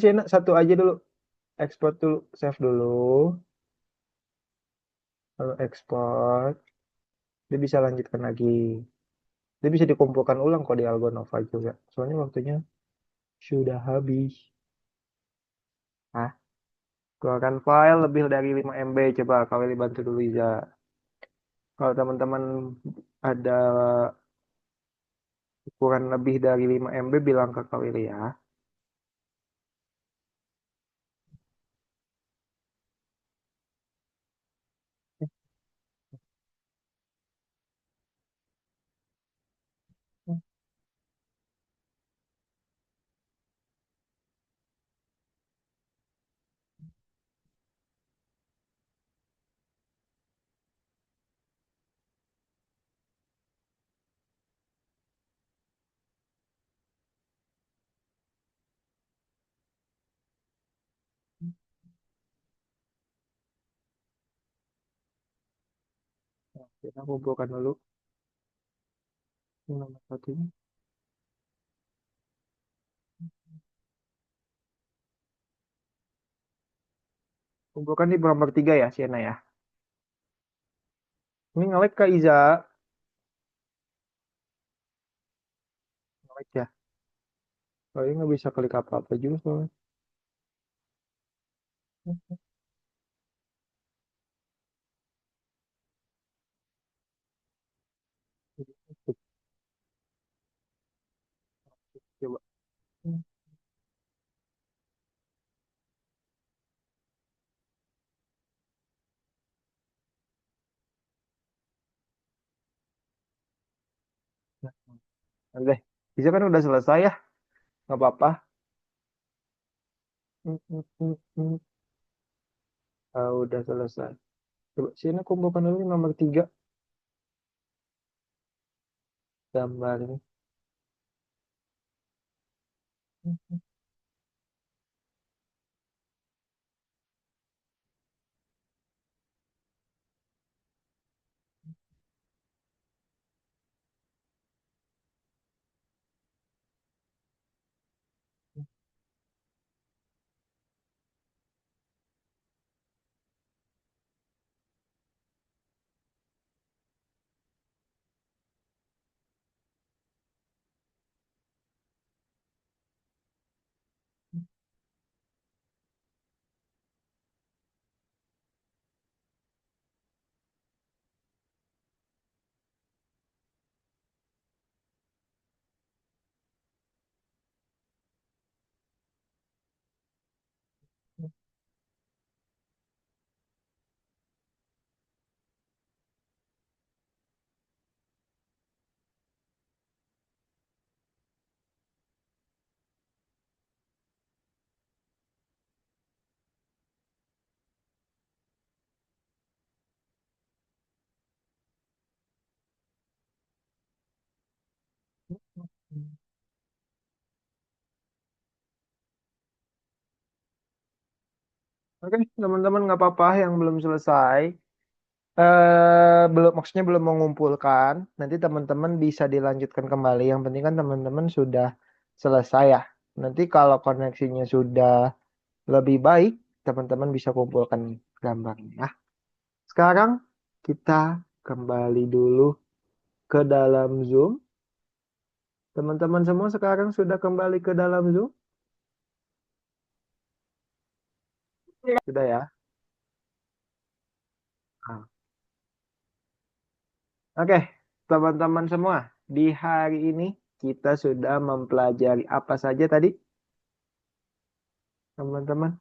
Sienna satu aja dulu. Export dulu, save dulu. Lalu export. Dia bisa lanjutkan lagi. Dia bisa dikumpulkan ulang kok di Algonova juga. Soalnya waktunya sudah habis. Ah, keluarkan file lebih dari 5 MB. Coba Kak Willy bantu dulu Iza. Kalau teman-teman ada ukuran lebih dari 5 MB, bilang ke Kak Willy ya. Kita kumpulkan dulu yang nomor satunya. Kumpulkan di nomor 3 ya, Siena ya. Ini nge-lag Kak Iza. Nge-lag ya. Kalau ini nggak bisa klik apa-apa juga soalnya. Coba. Oke, bisa kan udah selesai ya, nggak apa-apa. Ah, udah selesai. Coba sini kumpulkan dulu nomor 3 gambarnya. Oke, teman-teman nggak apa-apa yang belum selesai. Belum, maksudnya belum mengumpulkan. Nanti teman-teman bisa dilanjutkan kembali. Yang penting kan teman-teman sudah selesai ya. Nanti kalau koneksinya sudah lebih baik, teman-teman bisa kumpulkan gambarnya ya. Sekarang kita kembali dulu ke dalam Zoom. Teman-teman semua sekarang sudah kembali ke dalam Zoom? Sudah ya? Ah. Oke, teman-teman semua. Di hari ini kita sudah mempelajari apa saja tadi, teman-teman?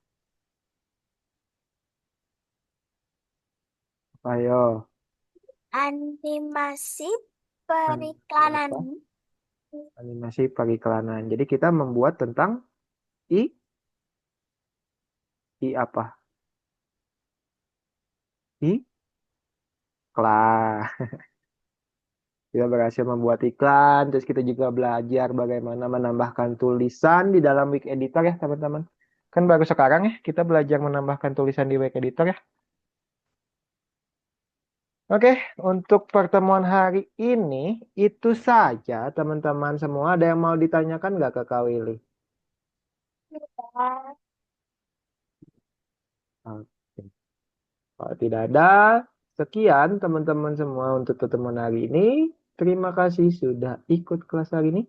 Ayo. Animasi Animasi periklanan. apa? Animasi periklanan. Jadi kita membuat tentang i apa? Iklan. Kita berhasil membuat iklan, terus kita juga belajar bagaimana menambahkan tulisan di dalam Wik Editor ya, teman-teman. Kan baru sekarang ya kita belajar menambahkan tulisan di Wik Editor ya. Oke, untuk pertemuan hari ini itu saja, teman-teman semua. Ada yang mau ditanyakan nggak ke Kak Willy? Oke. Kalau tidak ada, sekian teman-teman semua untuk pertemuan hari ini. Terima kasih sudah ikut kelas hari ini.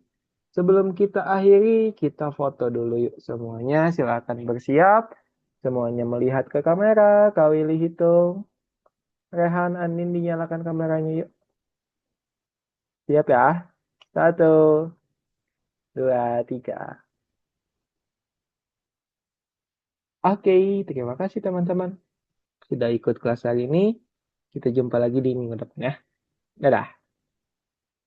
Sebelum kita akhiri, kita foto dulu yuk semuanya. Silakan bersiap. Semuanya melihat ke kamera. Kak Willy hitung. Rehan, Anin dinyalakan kameranya yuk. Siap ya? 1, 2, 3. Oke, terima kasih teman-teman sudah ikut kelas hari ini. Kita jumpa lagi di minggu depan ya. Dadah.